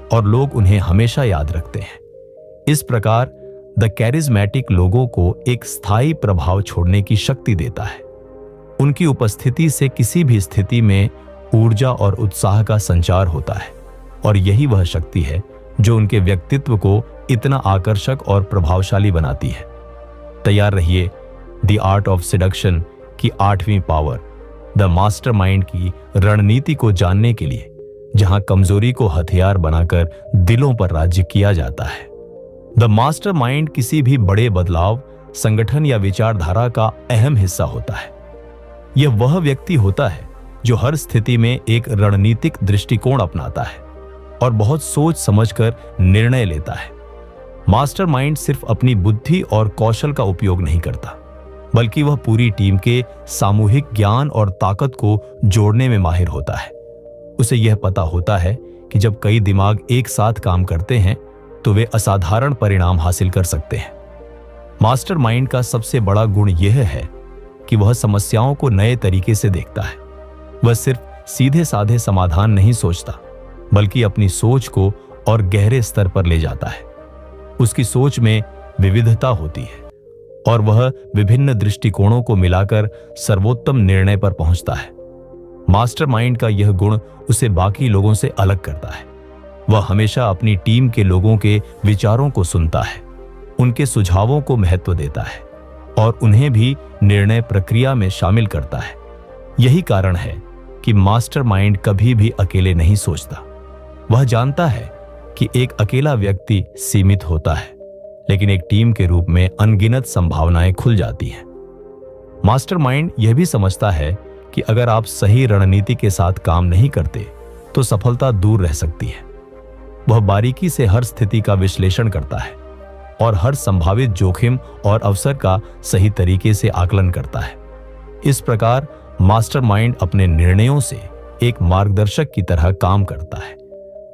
और लोग उन्हें हमेशा याद रखते हैं। इस प्रकार द कैरिज्मेटिक लोगों को एक स्थायी प्रभाव छोड़ने की शक्ति देता है। उनकी उपस्थिति से किसी भी स्थिति में ऊर्जा और उत्साह का संचार होता है और यही वह शक्ति है जो उनके व्यक्तित्व को इतना आकर्षक और प्रभावशाली बनाती है। तैयार रहिए द आर्ट ऑफ सिडक्शन की 8वीं पावर, द मास्टरमाइंड की रणनीति को जानने के लिए, जहां कमजोरी को हथियार बनाकर दिलों पर राज्य किया जाता है। द मास्टरमाइंड किसी भी बड़े बदलाव, संगठन या विचारधारा का अहम हिस्सा होता है। यह वह व्यक्ति होता है जो हर स्थिति में एक रणनीतिक दृष्टिकोण अपनाता है और बहुत सोच समझकर निर्णय लेता है। मास्टरमाइंड सिर्फ अपनी बुद्धि और कौशल का उपयोग नहीं करता, बल्कि वह पूरी टीम के सामूहिक ज्ञान और ताकत को जोड़ने में माहिर होता है। उसे यह पता होता है कि जब कई दिमाग एक साथ काम करते हैं तो वे असाधारण परिणाम हासिल कर सकते हैं। मास्टरमाइंड का सबसे बड़ा गुण यह है कि वह समस्याओं को नए तरीके से देखता है। वह सिर्फ सीधे साधे समाधान नहीं सोचता, बल्कि अपनी सोच को और गहरे स्तर पर ले जाता है। उसकी सोच में विविधता होती है और वह विभिन्न दृष्टिकोणों को मिलाकर सर्वोत्तम निर्णय पर पहुंचता है। मास्टरमाइंड का यह गुण उसे बाकी लोगों से अलग करता है। वह हमेशा अपनी टीम के लोगों के विचारों को सुनता है, उनके सुझावों को महत्व देता है और उन्हें भी निर्णय प्रक्रिया में शामिल करता है। यही कारण है कि मास्टरमाइंड कभी भी अकेले नहीं सोचता। वह जानता है कि एक अकेला व्यक्ति सीमित होता है, लेकिन एक टीम के रूप में अनगिनत संभावनाएं खुल जाती हैं। मास्टरमाइंड यह भी समझता है कि अगर आप सही रणनीति के साथ काम नहीं करते तो सफलता दूर रह सकती है। वह बारीकी से हर स्थिति का विश्लेषण करता है और हर संभावित जोखिम और अवसर का सही तरीके से आकलन करता है। इस प्रकार मास्टरमाइंड अपने निर्णयों से एक मार्गदर्शक की तरह काम करता है,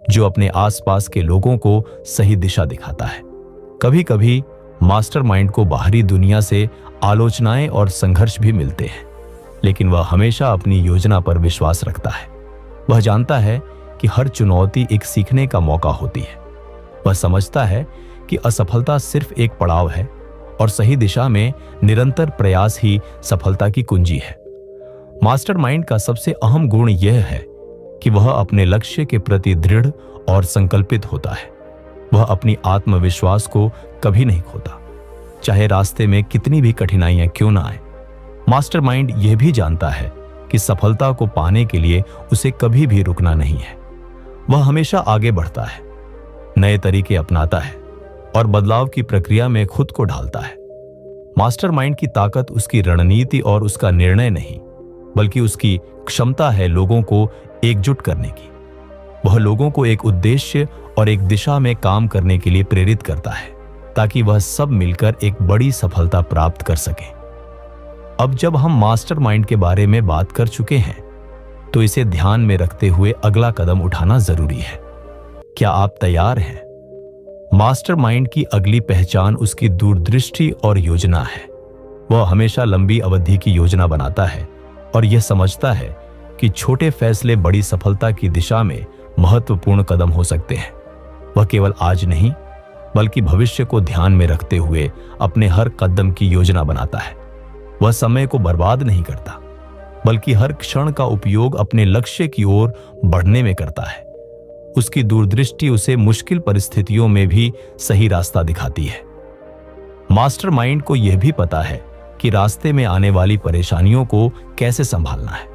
जो अपने आसपास के लोगों को सही दिशा दिखाता है। कभी कभी मास्टरमाइंड को बाहरी दुनिया से आलोचनाएं और संघर्ष भी मिलते हैं, लेकिन वह हमेशा अपनी योजना पर विश्वास रखता है। वह जानता है कि हर चुनौती एक सीखने का मौका होती है। वह समझता है कि असफलता सिर्फ एक पड़ाव है और सही दिशा में निरंतर प्रयास ही सफलता की कुंजी है। मास्टरमाइंड का सबसे अहम गुण यह है कि वह अपने लक्ष्य के प्रति दृढ़ और संकल्पित होता है। वह अपनी आत्मविश्वास को कभी नहीं खोता, चाहे रास्ते में कितनी भी कठिनाइयां क्यों ना आए। मास्टरमाइंड यह भी जानता है कि सफलता को पाने के लिए उसे कभी भी रुकना नहीं है। वह हमेशा आगे बढ़ता है, नए तरीके अपनाता है और बदलाव की प्रक्रिया में खुद को ढालता है। मास्टरमाइंड की ताकत उसकी रणनीति और उसका निर्णय नहीं, बल्कि उसकी क्षमता है लोगों को एकजुट करने की। वह लोगों को एक उद्देश्य और एक दिशा में काम करने के लिए प्रेरित करता है, ताकि वह सब मिलकर एक बड़ी सफलता प्राप्त कर सकें। अब जब हम मास्टरमाइंड के बारे में बात कर चुके हैं, तो इसे ध्यान में रखते हुए अगला कदम उठाना जरूरी है। क्या आप तैयार हैं? मास्टरमाइंड की अगली पहचान उसकी दूरदृष्टि और योजना है। वह हमेशा लंबी अवधि की योजना बनाता है और यह समझता है कि छोटे फैसले बड़ी सफलता की दिशा में महत्वपूर्ण कदम हो सकते हैं। वह केवल आज नहीं, बल्कि भविष्य को ध्यान में रखते हुए अपने हर कदम की योजना बनाता है। वह समय को बर्बाद नहीं करता, बल्कि हर क्षण का उपयोग अपने लक्ष्य की ओर बढ़ने में करता है। उसकी दूरदृष्टि उसे मुश्किल परिस्थितियों में भी सही रास्ता दिखाती है। मास्टरमाइंड को यह भी पता है कि रास्ते में आने वाली परेशानियों को कैसे संभालना है।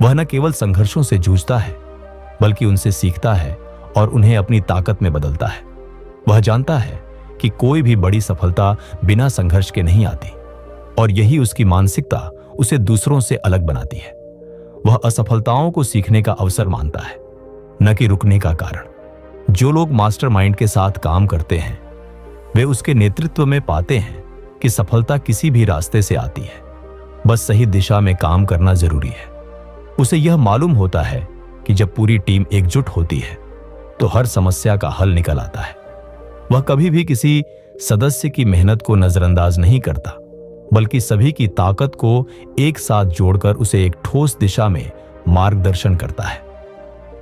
वह न केवल संघर्षों से जूझता है, बल्कि उनसे सीखता है और उन्हें अपनी ताकत में बदलता है। वह जानता है कि कोई भी बड़ी सफलता बिना संघर्ष के नहीं आती, और यही उसकी मानसिकता उसे दूसरों से अलग बनाती है। वह असफलताओं को सीखने का अवसर मानता है, न कि रुकने का कारण। जो लोग मास्टरमाइंड के साथ काम करते हैं, वे उसके नेतृत्व में पाते हैं कि सफलता किसी भी रास्ते से आती है, बस सही दिशा में काम करना जरूरी है। उसे यह मालूम होता है कि जब पूरी टीम एकजुट होती है तो हर समस्या का हल निकल आता है। वह कभी भी किसी सदस्य की मेहनत को नजरअंदाज नहीं करता, बल्कि सभी की ताकत को एक साथ जोड़कर उसे एक ठोस दिशा में मार्गदर्शन करता है।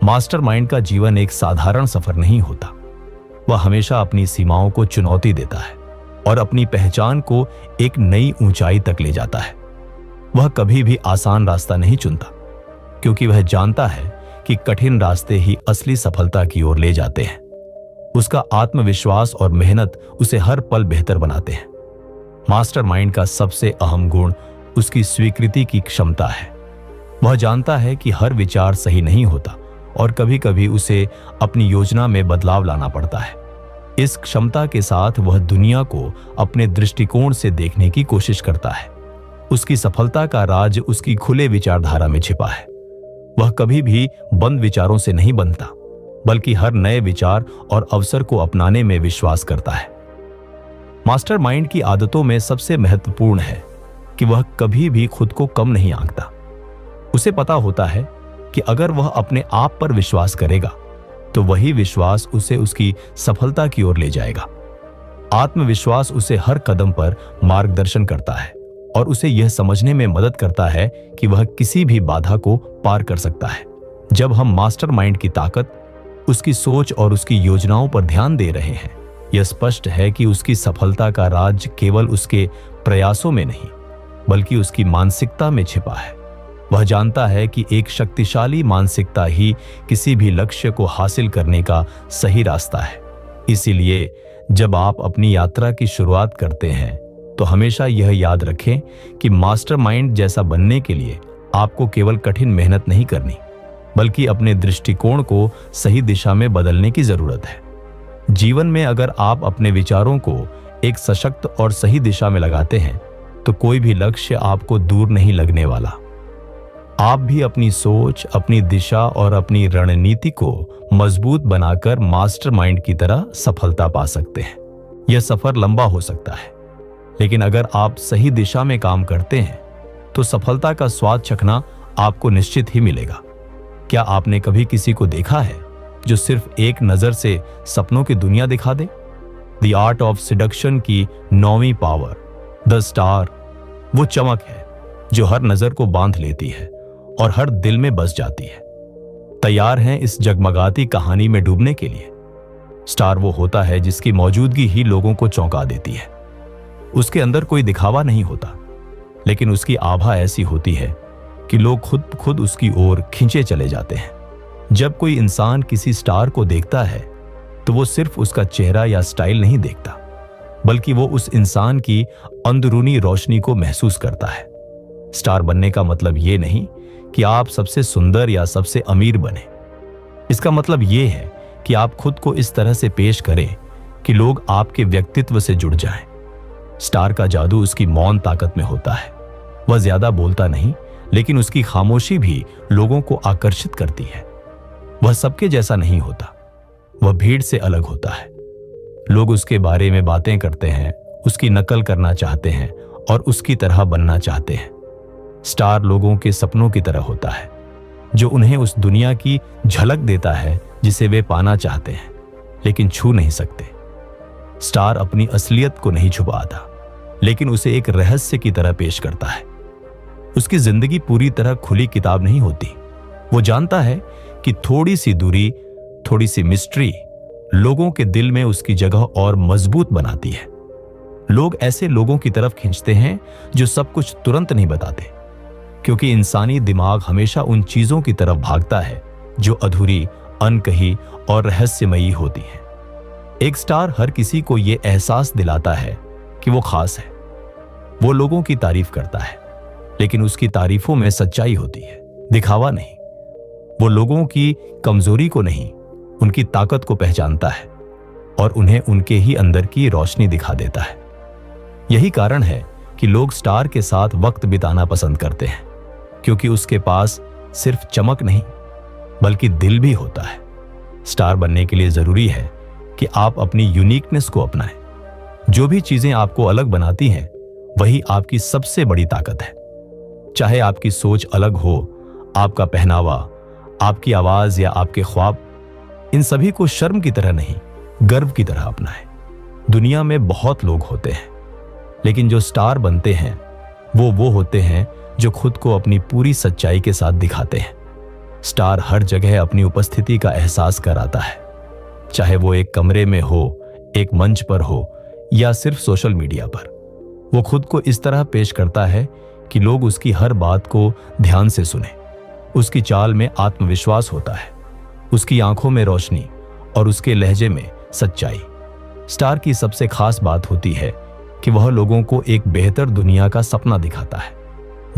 मास्टरमाइंड का जीवन एक साधारण सफर नहीं होता। वह हमेशा अपनी सीमाओं को चुनौती देता है और अपनी पहचान को एक नई ऊंचाई तक ले जाता है। वह कभी भी आसान रास्ता नहीं चुनता, क्योंकि वह जानता है कि कठिन रास्ते ही असली सफलता की ओर ले जाते हैं। उसका आत्मविश्वास और मेहनत उसे हर पल बेहतर बनाते हैं। मास्टरमाइंड का सबसे अहम गुण उसकी स्वीकृति की क्षमता है। वह जानता है कि हर विचार सही नहीं होता और कभी कभी उसे अपनी योजना में बदलाव लाना पड़ता है। इस क्षमता के साथ वह दुनिया को अपने दृष्टिकोण से देखने की कोशिश करता है। उसकी सफलता का राज उसकी खुले विचारधारा में छिपा है। वह कभी भी बंद विचारों से नहीं बनता, बल्कि हर नए विचार और अवसर को अपनाने में विश्वास करता है। मास्टरमाइंड की आदतों में सबसे महत्वपूर्ण है कि वह कभी भी खुद को कम नहीं आंकता। उसे पता होता है कि अगर वह अपने आप पर विश्वास करेगा तो वही विश्वास उसे उसकी सफलता की ओर ले जाएगा। आत्मविश्वास उसे हर कदम पर मार्गदर्शन करता है और उसे यह समझने में मदद करता है कि वह किसी भी बाधा को पार कर सकता है। जब हम मास्टरमाइंड की ताकत, उसकी सोच और उसकी योजनाओं पर ध्यान दे रहे हैं, यह स्पष्ट है कि उसकी सफलता का राज केवल उसके प्रयासों में नहीं, बल्कि उसकी मानसिकता में छिपा है। वह जानता है कि एक शक्तिशाली मानसिकता ही किसी भी लक्ष्य को हासिल करने का सही रास्ता है। इसीलिए जब आप अपनी यात्रा की शुरुआत करते हैं तो हमेशा यह याद रखें कि मास्टरमाइंड जैसा बनने के लिए आपको केवल कठिन मेहनत नहीं करनी, बल्कि अपने दृष्टिकोण को सही दिशा में बदलने की जरूरत है। जीवन में अगर आप अपने विचारों को एक सशक्त और सही दिशा में लगाते हैं तो कोई भी लक्ष्य आपको दूर नहीं लगने वाला। आप भी अपनी सोच, अपनी दिशा और अपनी रणनीति को मजबूत बनाकर मास्टरमाइंड की तरह सफलता पा सकते हैं। यह सफर लंबा हो सकता है, लेकिन अगर आप सही दिशा में काम करते हैं तो सफलता का स्वाद चखना आपको निश्चित ही मिलेगा। क्या आपने कभी किसी को देखा है जो सिर्फ एक नजर से सपनों की दुनिया दिखा दे? द आर्ट ऑफ सिडक्शन की 9वीं पावर, द स्टार, वो चमक है जो हर नजर को बांध लेती है और हर दिल में बस जाती है। तैयार हैं इस जगमगाती कहानी में डूबने के लिए? स्टार वो होता है जिसकी मौजूदगी ही लोगों को चौंका देती है। उसके अंदर कोई दिखावा नहीं होता, लेकिन उसकी आभा ऐसी होती है कि लोग खुद उसकी ओर खींचे चले जाते हैं। जब कोई इंसान किसी स्टार को देखता है तो वो सिर्फ उसका चेहरा या स्टाइल नहीं देखता, बल्कि वो उस इंसान की अंदरूनी रोशनी को महसूस करता है। स्टार बनने का मतलब ये नहीं कि आप सबसे सुंदर या सबसे अमीर बने। इसका मतलब ये है कि आप खुद को इस तरह से पेश करें कि लोग आपके व्यक्तित्व से जुड़ जाएं। स्टार का जादू उसकी मौन ताकत में होता है। वह ज्यादा बोलता नहीं, लेकिन उसकी खामोशी भी लोगों को आकर्षित करती है। वह सबके जैसा नहीं होता, वह भीड़ से अलग होता है। लोग उसके बारे में बातें करते हैं, उसकी नकल करना चाहते हैं और उसकी तरह बनना चाहते हैं। स्टार लोगों के सपनों की तरह होता है, जो उन्हें उस दुनिया की झलक देता है जिसे वे पाना चाहते हैं, लेकिन छू नहीं सकते। स्टार अपनी असलियत को नहीं छुपाता, लेकिन उसे एक रहस्य की तरह पेश करता है। उसकी जिंदगी पूरी तरह खुली किताब नहीं होती। वो जानता है कि थोड़ी सी दूरी, थोड़ी सी मिस्ट्री लोगों के दिल में उसकी जगह और मजबूत बनाती है। लोग ऐसे लोगों की तरफ खींचते हैं जो सब कुछ तुरंत नहीं बताते, क्योंकि इंसानी दिमाग हमेशा उन चीजों की तरफ भागता है जो अधूरी, अनकही और रहस्यमयी होती हैं। एक स्टार हर किसी को यह एहसास दिलाता है कि वो खास है। वो लोगों की तारीफ करता है, लेकिन उसकी तारीफों में सच्चाई होती है, दिखावा नहीं। वो लोगों की कमजोरी को नहीं, उनकी ताकत को पहचानता है और उन्हें उनके ही अंदर की रोशनी दिखा देता है। यही कारण है कि लोग स्टार के साथ वक्त बिताना पसंद करते हैं, क्योंकि उसके पास सिर्फ चमक नहीं, बल्कि दिल भी होता है। स्टार बनने के लिए जरूरी है कि आप अपनी यूनिकनेस को अपनाएं। जो भी चीजें आपको अलग बनाती हैं, वही आपकी सबसे बड़ी ताकत है। चाहे आपकी सोच अलग हो, आपका पहनावा, आपकी आवाज या आपके ख्वाब, इन सभी को शर्म की तरह नहीं, गर्व की तरह अपनाएं। दुनिया में बहुत लोग होते हैं, लेकिन जो स्टार बनते हैं वो होते हैं जो खुद को अपनी पूरी सच्चाई के साथ दिखाते हैं। स्टार हर जगह अपनी उपस्थिति का एहसास कराता है, चाहे वो एक कमरे में हो, एक मंच पर हो या सिर्फ सोशल मीडिया पर। वो खुद को इस तरह पेश करता है कि लोग उसकी हर बात को ध्यान से सुने। उसकी चाल में आत्मविश्वास होता है, उसकी आंखों में रोशनी और उसके लहजे में सच्चाई। स्टार की सबसे खास बात होती है कि वह लोगों को एक बेहतर दुनिया का सपना दिखाता है।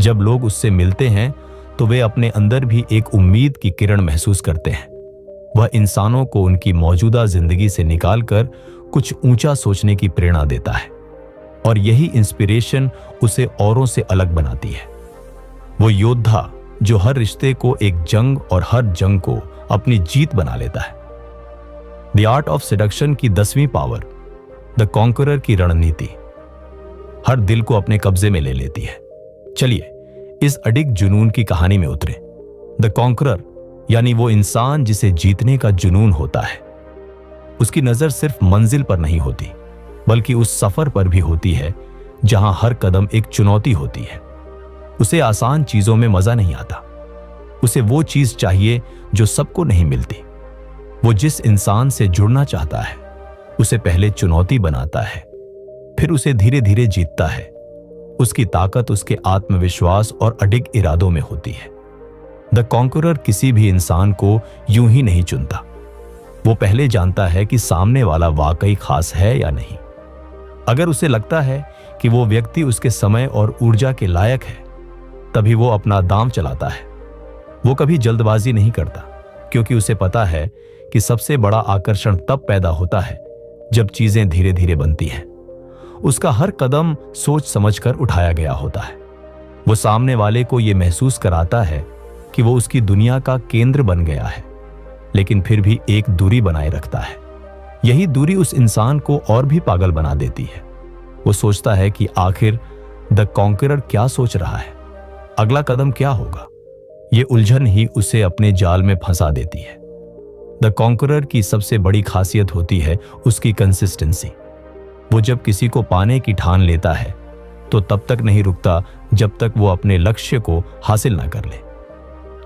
जब लोग उससे मिलते हैं तो वे अपने अंदर भी एक उम्मीद की किरण महसूस करते हैं। वह इंसानों को उनकी मौजूदा जिंदगी से निकालकर कुछ ऊंचा सोचने की प्रेरणा देता है, और यही इंस्पिरेशन उसे औरों से अलग बनाती है। वो योद्धा जो हर रिश्ते को एक जंग और हर जंग को अपनी जीत बना लेता है। द आर्ट ऑफ सेडक्शन की 10वीं पावर, द कॉन्करर की रणनीति, हर दिल को अपने कब्जे में ले लेती है। चलिए इस अडिग जुनून की कहानी में उतरे। द कॉन्करर यानी वो इंसान जिसे जीतने का जुनून होता है। उसकी नजर सिर्फ मंजिल पर नहीं होती, बल्कि उस सफर पर भी होती है जहां हर कदम एक चुनौती होती है। उसे आसान चीजों में मजा नहीं आता। उसे वो चीज चाहिए जो सबको नहीं मिलती। वो जिस इंसान से जुड़ना चाहता है, उसे पहले चुनौती बनाता है, फिर उसे धीरे धीरे जीतता है। उसकी ताकत उसके आत्मविश्वास और अडिग इरादों में होती है। द कॉन्करर किसी भी इंसान को यूं ही नहीं चुनता। वो पहले जानता है कि सामने वाला वाकई खास है या नहीं। अगर उसे लगता है कि वो व्यक्ति उसके समय और ऊर्जा के लायक है, तभी वो अपना दांव चलाता है। वो कभी जल्दबाजी नहीं करता, क्योंकि उसे पता है कि सबसे बड़ा आकर्षण तब पैदा होता है जब चीजें धीरे धीरे बनती हैं। उसका हर कदम सोच समझकर उठाया गया होता है। वो सामने वाले को यह महसूस कराता है कि वो उसकी दुनिया का केंद्र बन गया है, लेकिन फिर भी एक दूरी बनाए रखता है। यही दूरी उस इंसान को और भी पागल बना देती है। वो सोचता है कि आखिर द कॉन्करर क्या सोच रहा है, अगला कदम क्या होगा। ये उलझन ही उसे अपने जाल में फंसा देती है। द कॉन्करर की सबसे बड़ी खासियत होती है उसकी कंसिस्टेंसी। वो जब किसी को पाने की ठान लेता है तो तब तक नहीं रुकता जब तक वो अपने लक्ष्य को हासिल ना कर ले।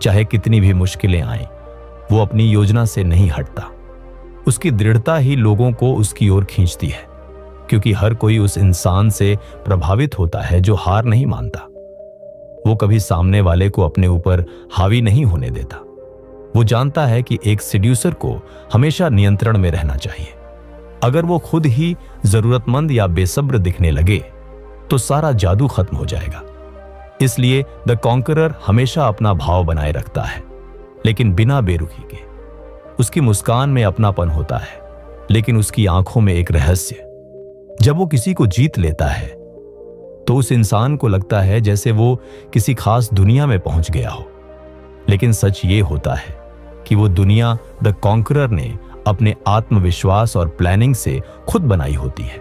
चाहे कितनी भी मुश्किलें आएं, वो अपनी योजना से नहीं हटता। उसकी दृढ़ता ही लोगों को उसकी ओर खींचती है, क्योंकि हर कोई उस इंसान से प्रभावित होता है जो हार नहीं मानता। वो कभी सामने वाले को अपने ऊपर हावी नहीं होने देता। वो जानता है कि एक सेड्यूसर को हमेशा नियंत्रण में रहना चाहिए। अगर वो खुद ही जरूरतमंद या बेसब्र दिखने लगे तो सारा जादू खत्म हो जाएगा। इसलिए द कॉन्करर हमेशा अपना भाव बनाए रखता है, लेकिन बिना बेरुखी के। उसकी मुस्कान में अपनापन होता है, लेकिन उसकी आंखों में एक रहस्य। जब वो किसी को जीत लेता है तो उस इंसान को लगता है जैसे वो किसी खास दुनिया में पहुंच गया हो, लेकिन सच ये होता है कि वो दुनिया द कॉन्करर ने अपने आत्मविश्वास और प्लानिंग से खुद बनाई होती है।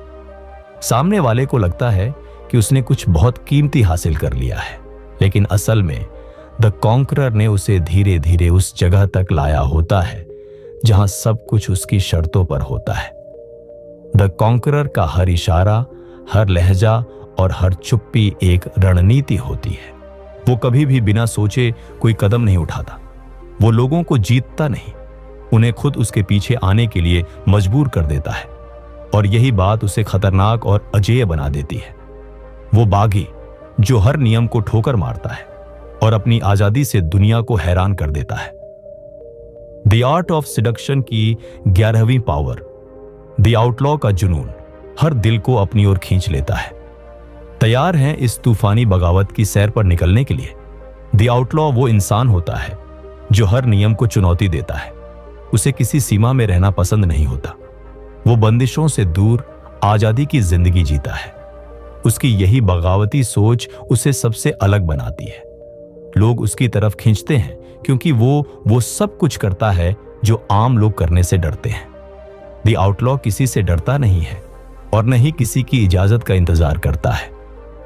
सामने वाले को लगता है कि उसने कुछ बहुत कीमती हासिल कर लिया है, लेकिन असल में द कॉन्करर ने उसे धीरे धीरे उस जगह तक लाया होता है जहां सब कुछ उसकी शर्तों पर होता है। द कॉन्करर का हर इशारा, हर लहजा और हर चुप्पी एक रणनीति होती है। वो कभी भी बिना सोचे कोई कदम नहीं उठाता। वो लोगों को जीतता नहीं, उन्हें खुद उसके पीछे आने के लिए मजबूर कर देता है, और यही बात उसे खतरनाक और अजेय बना देती है। वो बागी जो हर नियम को ठोकर मारता है और अपनी आजादी से दुनिया को हैरान कर देता है। द आर्ट ऑफ सिडक्शन की 11वीं पावर, द आउटलॉ का जुनून हर दिल को अपनी ओर खींच लेता है। तैयार हैं इस तूफानी बगावत की सैर पर निकलने के लिए? द आउटलॉ वो इंसान होता है जो हर नियम को चुनौती देता है। उसे किसी सीमा में रहना पसंद नहीं होता। वो बंदिशों से दूर आजादी की जिंदगी जीता है। उसकी यही बगावती सोच उसे सबसे अलग बनाती है। लोग उसकी तरफ खींचते हैं क्योंकि वो सब कुछ करता है जो आम लोग करने से डरते हैं। द आउटलॉ किसी से डरता नहीं है और न ही किसी की इजाजत का इंतजार करता है।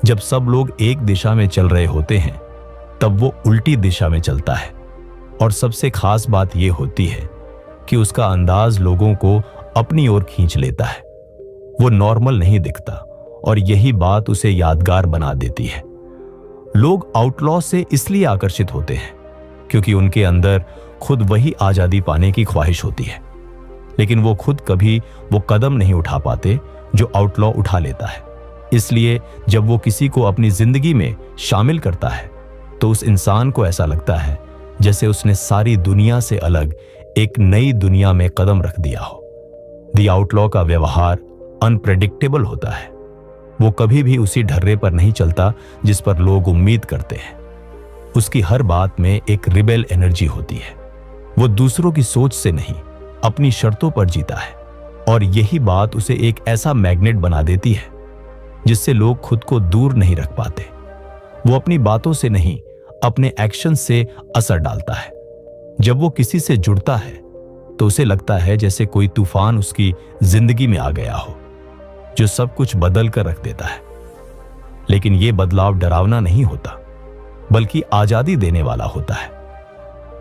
जब सब लोग एक दिशा में चल रहे होते हैं, तब वो उल्टी दिशा में चलता है। और सबसे खास बात यह होती है कि उसका अंदाज लोगों को अपनी ओर खींच लेता है। वो नॉर्मल नहीं दिखता, और यही बात उसे यादगार बना देती है। लोग आउटलॉ से इसलिए आकर्षित होते हैं क्योंकि उनके अंदर खुद वही आजादी पाने की ख्वाहिश होती है, लेकिन वो खुद कभी वो कदम नहीं उठा पाते जो आउटलॉ उठा लेता है। इसलिए जब वो किसी को अपनी जिंदगी में शामिल करता है तो उस इंसान को ऐसा लगता है जैसे उसने सारी दुनिया से अलग एक नई दुनिया में कदम रख दिया हो। द आउटलॉ का व्यवहार अनप्रेडिक्टेबल होता है। वो कभी भी उसी ढर्रे पर नहीं चलता जिस पर लोग उम्मीद करते हैं। उसकी हर बात में एक रिबेल एनर्जी होती है। वो दूसरों की सोच से नहीं, अपनी शर्तों पर जीता है, और यही बात उसे एक ऐसा मैग्नेट बना देती है जिससे लोग खुद को दूर नहीं रख पाते। वो अपनी बातों से नहीं, अपने एक्शन से असर डालता है। जब वो किसी से जुड़ता है तो उसे लगता है जैसे कोई तूफान उसकी जिंदगी में आ गया हो जो सब कुछ बदल कर रख देता है। लेकिन यह बदलाव डरावना नहीं होता, बल्कि आजादी देने वाला होता है।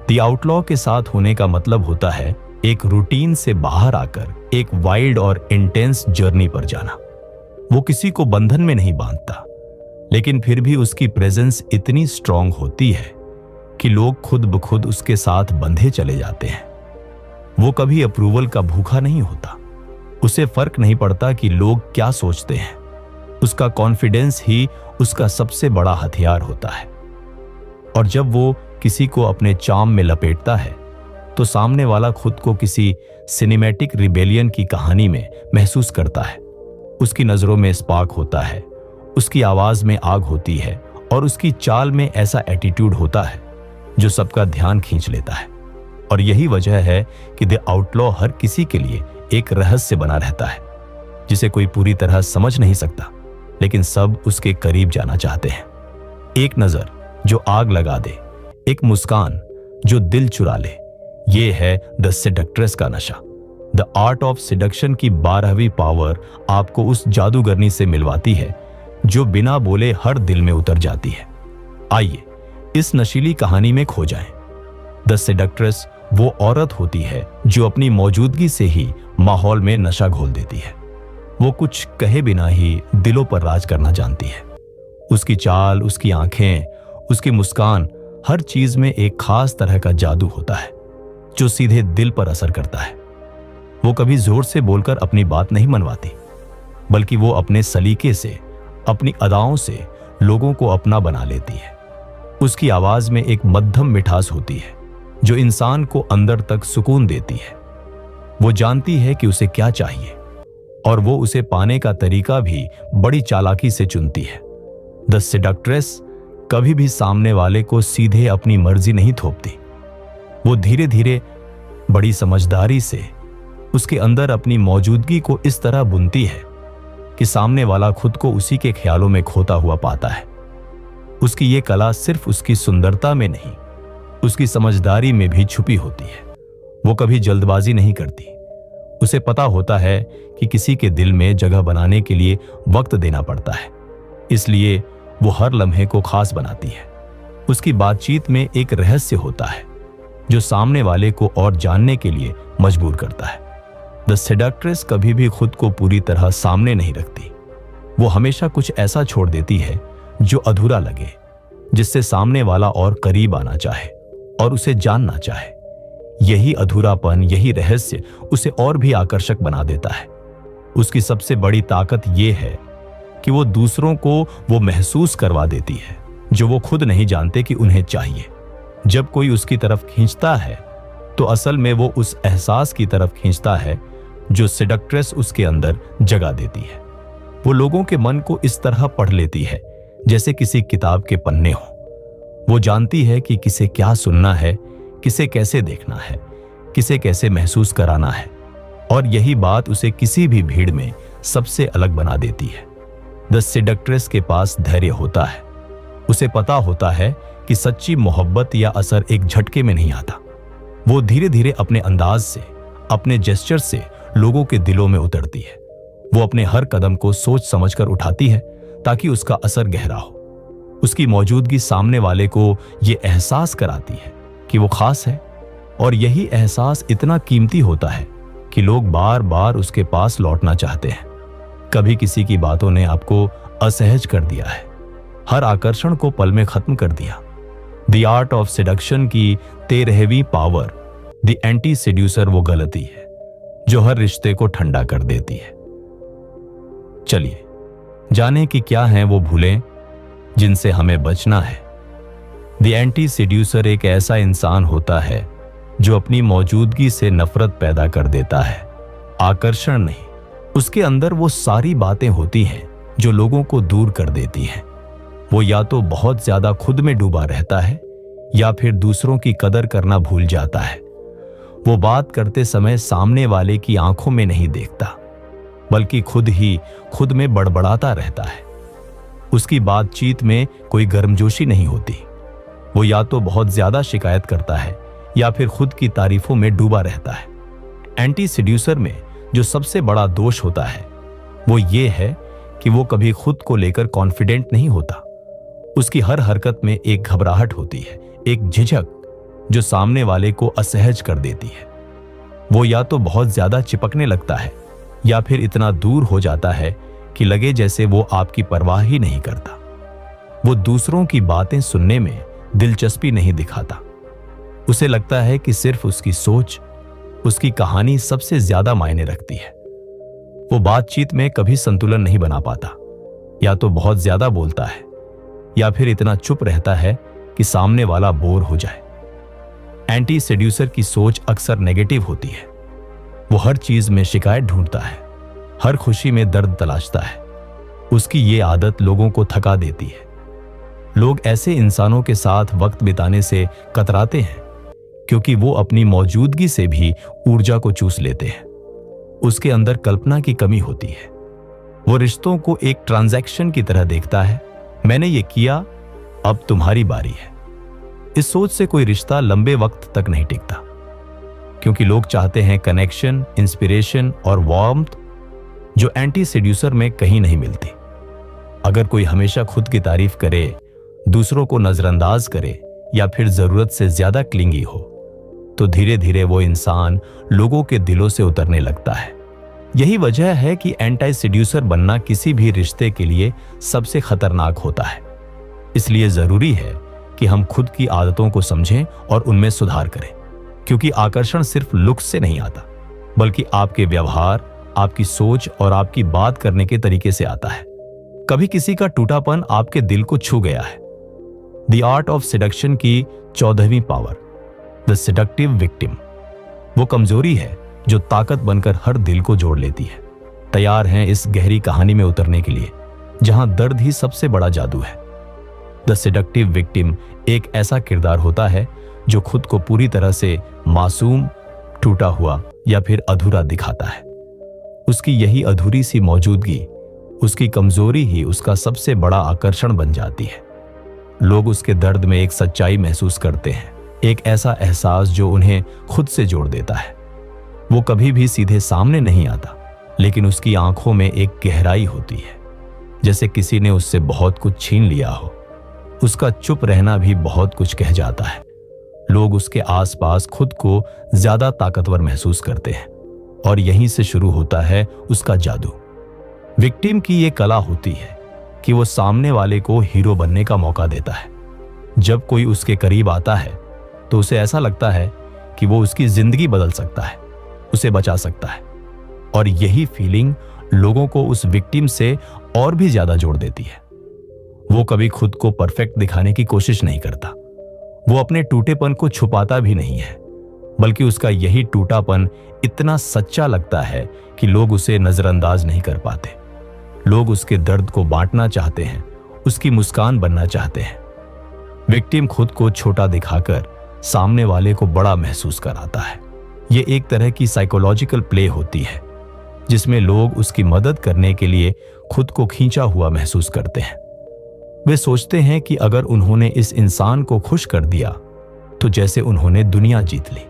द आउटलॉ के साथ होने का मतलब होता है एक रूटीन से बाहर आकर एक वाइल्ड और इंटेंस जर्नी पर जाना। वो किसी को बंधन में नहीं बांधता, लेकिन फिर भी उसकी प्रेजेंस इतनी स्ट्रांग होती है कि लोग खुद ब खुद उसके साथ बंधे चले जाते हैं। वो कभी अप्रूवल का भूखा नहीं होता। उसे फर्क नहीं पड़ता कि लोग क्या सोचते हैं। उसका कॉन्फिडेंस ही उसका सबसे बड़ा हथियार होता है। और जब वो किसी को अपने चाम में लपेटता है तो सामने वाला खुद को किसी सिनेमैटिक रिबेलियन की कहानी में महसूस करता है। उसकी नजरों में स्पार्क होता है, उसकी आवाज में आग होती है और उसकी चाल में ऐसा एटीट्यूड होता है जो सबका ध्यान खींच लेता है। और यही वजह है कि द आउटलॉ हर किसी के लिए एक रहस्य बना रहता है, जिसे कोई पूरी तरह समझ नहीं सकता, लेकिन सब उसके करीब जाना चाहते हैं। एक नजर जो आग लगा दे, एक मुस्कान जो दिल चुरा ले, ये है द सेडक्ट्रेस का नशा। द आर्ट ऑफ सेडक्शन की 12वीं पावर आपको उस जादूगरनी से मिलवाती है जो बिना बोले हर दिल में उतर जाती है। आइए इस नशीली कहानी में खो जाएं। द सेडक्ट्रेस वो औरत होती है जो अपनी मौजूदगी से ही माहौल में नशा घोल देती है। वो कुछ कहे बिना ही दिलों पर राज करना जानती है। उसकी चाल, उसकी आंखें, उसकी मुस्कान, हर चीज में एक खास तरह का जादू होता है जो सीधे दिल पर असर करता है। वो कभी जोर से बोलकर अपनी बात नहीं मनवाती, बल्कि वो अपने सलीके से, अपनी अदाओं से लोगों को अपना बना लेती है। उसकी आवाज में एक मध्यम मिठास होती है जो इंसान को अंदर तक सुकून देती है। वो जानती है कि उसे क्या चाहिए और वो उसे पाने का तरीका भी बड़ी चालाकी से चुनती है। द सेडक्ट्रेस कभी भी सामने वाले को सीधे अपनी मर्जी नहीं थोपती। वो धीरे धीरे, बड़ी समझदारी से उसके अंदर अपनी मौजूदगी को इस तरह बुनती है कि सामने वाला खुद को उसी के ख्यालों में खोता हुआ पाता है। उसकी ये कला सिर्फ उसकी सुंदरता में नहीं, उसकी समझदारी में भी छुपी होती है। वो कभी जल्दबाजी नहीं करती। उसे पता होता है कि किसी के दिल में जगह बनाने के लिए वक्त देना पड़ता है, इसलिए वो हर लम्हे को खास बनाती है। उसकी बातचीत में एक रहस्य होता है जो सामने वाले को और जानने के लिए मजबूर करता है। द सेडक्ट्रेस कभी भी खुद को पूरी तरह सामने नहीं रखती। वो हमेशा कुछ ऐसा छोड़ देती है जो अधूरा लगे, जिससे सामने वाला और करीब आना चाहे और उसे जानना चाहे। यही अधूरापन, यही रहस्य उसे और भी आकर्षक बना देता है। उसकी सबसे बड़ी ताकत यह है कि वो दूसरों को वो महसूस करवा देती है जो वो खुद नहीं जानते कि उन्हें चाहिए। जब कोई उसकी तरफ खींचता है तो असल में वो उस एहसास की तरफ खींचता है जो सेडक्ट्रेस उसके अंदर जगा देती है। वो लोगों के मन को इस तरह पढ़ लेती है जैसे किसी किताब के पन्ने हो। वो जानती है कि किसे क्या सुनना है, किसे कैसे देखना है, किसे कैसे महसूस कराना है, और यही बात उसे किसी भी भीड़ में सबसे अलग बना देती है। द सेडक्ट्रेस के पास धैर्य होता है। उसे पता होता है कि सच्ची मोहब्बत या असर एक झटके में नहीं आता। वो धीरे धीरे अपने अंदाज से, अपने जेस्चर से लोगों के दिलों में उतरती है। वो अपने हर कदम को सोच समझकर उठाती है ताकि उसका असर गहरा हो। उसकी मौजूदगी सामने वाले को ये एहसास कराती है कि वो खास है, और यही एहसास इतना कीमती होता है कि लोग बार बार उसके पास लौटना चाहते हैं। कभी किसी की बातों ने आपको असहज कर दिया है, हर आकर्षण को पल में खत्म कर दिया। द आर्ट ऑफ सेडक्शन की 13वीं पावर, द एंटी सेड्यूसर, वो गलती है जो हर रिश्ते को ठंडा कर देती है। चलिए जाने कि क्या हैं वो भूलें जिनसे हमें बचना है। द एंटी सेड्यूसर एक ऐसा इंसान होता है जो अपनी मौजूदगी से नफरत पैदा कर देता है, आकर्षण नहीं। उसके अंदर वो सारी बातें होती हैं जो लोगों को दूर कर देती हैं। वो या तो बहुत ज्यादा खुद में डूबा रहता है या फिर दूसरों की कदर करना भूल जाता है। वो बात करते समय सामने वाले की आंखों में नहीं देखता, बल्कि खुद ही खुद में बड़बड़ाता रहता है। उसकी बातचीत में कोई गर्मजोशी नहीं होती। वो या तो बहुत ज्यादा शिकायत करता है या फिर खुद की तारीफों में डूबा रहता है। एंटी सेड्यूसर में जो सबसे बड़ा दोष होता है वो ये है कि वो कभी खुद को लेकर कॉन्फिडेंट नहीं होता। उसकी हर हरकत में एक घबराहट होती है, एक झिझक जो सामने वाले को असहज कर देती है। वो या तो बहुत ज्यादा चिपकने लगता है या फिर इतना दूर हो जाता है कि लगे जैसे वो आपकी परवाह ही नहीं करता। वो दूसरों की बातें सुनने में दिलचस्पी नहीं दिखाता। उसे लगता है कि सिर्फ उसकी सोच, उसकी कहानी सबसे ज्यादा मायने रखती है। वो बातचीत में कभी संतुलन नहीं बना पाता। या तो बहुत ज्यादा बोलता है या फिर इतना चुप रहता है कि सामने वाला बोर हो जाए। एंटी सेड्यूसर की सोच अक्सर नेगेटिव होती है। वो हर चीज में शिकायत ढूंढता है, हर खुशी में दर्द तलाशता है। उसकी ये आदत लोगों को थका देती है। लोग ऐसे इंसानों के साथ वक्त बिताने से कतराते हैं क्योंकि वो अपनी मौजूदगी से भी ऊर्जा को चूस लेते हैं। उसके अंदर कल्पना की कमी होती है। वो रिश्तों को एक ट्रांजैक्शन की तरह देखता है। मैंने ये किया, अब तुम्हारी बारी है। इस सोच से कोई रिश्ता लंबे वक्त तक नहीं टिकता, क्योंकि लोग चाहते हैं कनेक्शन, इंस्पिरेशन और वार्मथ, जो एंटी सेड्यूसर में कहीं नहीं मिलती। अगर कोई हमेशा खुद की तारीफ करे, दूसरों को नजरअंदाज करे या फिर जरूरत से ज्यादा क्लिंगी हो, तो धीरे धीरे वो इंसान लोगों के दिलों से उतरने लगता है। यही वजह है कि एंटी सेड्यूसर बनना किसी भी रिश्ते के लिए सबसे खतरनाक होता है। इसलिए जरूरी है कि हम खुद की आदतों को समझें और उनमें सुधार करें, क्योंकि आकर्षण सिर्फ लुक्स से नहीं आता, बल्कि आपके व्यवहार, आपकी सोच और आपकी बात करने के तरीके से आता है। कभी किसी का टूटापन आपके दिल को छू गया है। द आर्ट ऑफ सेडक्शन की 14वीं पावर, द सेडक्टिव विक्टिम, वो कमजोरी है जो ताकत बनकर हर दिल को जोड़ लेती है। तैयार हैं इस गहरी कहानी में उतरने के लिए, जहां दर्द ही सबसे बड़ा जादू है। द सेडक्टिव विक्टिम एक ऐसा किरदार होता है जो खुद को पूरी तरह से मासूम, टूटा हुआ या फिर अधूरा दिखाता है। उसकी यही अधूरी सी मौजूदगी, उसकी कमजोरी ही उसका सबसे बड़ा आकर्षण बन जाती है। लोग उसके दर्द में एक सच्चाई महसूस करते हैं, एक ऐसा एहसास जो उन्हें खुद से जोड़ देता है। वो कभी भी सीधे सामने नहीं आता, लेकिन उसकी आंखों में एक गहराई होती है, जैसे किसी ने उससे बहुत कुछ छीन लिया हो। उसका चुप रहना भी बहुत कुछ कह जाता है। लोग उसके आसपास खुद को ज्यादा ताकतवर महसूस करते हैं, और यहीं से शुरू होता है उसका जादू। विक्टिम की ये कला होती है कि वो सामने वाले को हीरो बनने का मौका देता है। जब कोई उसके करीब आता है तो उसे ऐसा लगता है कि वो उसकी जिंदगी बदल सकता है, उसे बचा सकता है, और यही फीलिंग लोगों को उस विक्टिम से और भी ज्यादा जोड़ देती है। वो कभी खुद को परफेक्ट दिखाने की कोशिश नहीं करता। वो अपने टूटेपन को छुपाता भी नहीं है, बल्कि उसका यही टूटापन इतना सच्चा लगता है कि लोग उसे नजरअंदाज नहीं कर पाते। लोग उसके दर्द को बांटना चाहते हैं, उसकी मुस्कान बनना चाहते हैं। विक्टिम खुद को छोटा दिखाकर सामने वाले को बड़ा महसूस कराता है। यह एक तरह की साइकोलॉजिकल प्ले होती है, जिसमें लोग उसकी मदद करने के लिए खुद को खींचा हुआ महसूस करते हैं। वे सोचते हैं कि अगर उन्होंने इस इंसान को खुश कर दिया तो जैसे उन्होंने दुनिया जीत ली।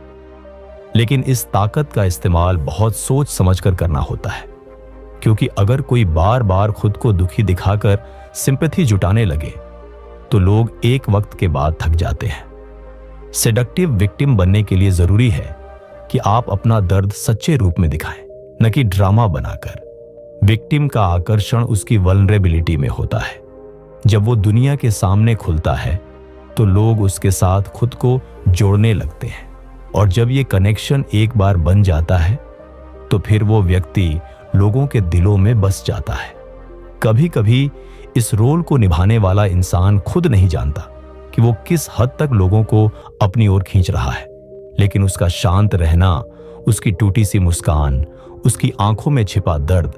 लेकिन इस ताकत का इस्तेमाल बहुत सोच समझकर करना होता है, क्योंकि अगर कोई बार बार खुद को दुखी दिखाकर सिंपैथी जुटाने लगे तो लोग एक वक्त के बाद थक जाते हैं। सेडक्टिव विक्टिम बनने के लिए जरूरी है कि आप अपना दर्द सच्चे रूप में दिखाएं, न कि ड्रामा बनाकर। विक्टिम का आकर्षण उसकी वल्नरेबिलिटी में होता है। जब वो दुनिया के सामने खुलता है तो लोग उसके साथ खुद को जोड़ने लगते हैं, और जब ये कनेक्शन एक बार बन जाता है तो फिर वो व्यक्ति लोगों के दिलों में बस जाता है। कभी कभी इस रोल को निभाने वाला इंसान खुद नहीं जानता कि वो किस हद तक लोगों को अपनी ओर खींच रहा है, लेकिन उसका शांत रहना, उसकी टूटी सी मुस्कान, उसकी आंखों में छिपा दर्द,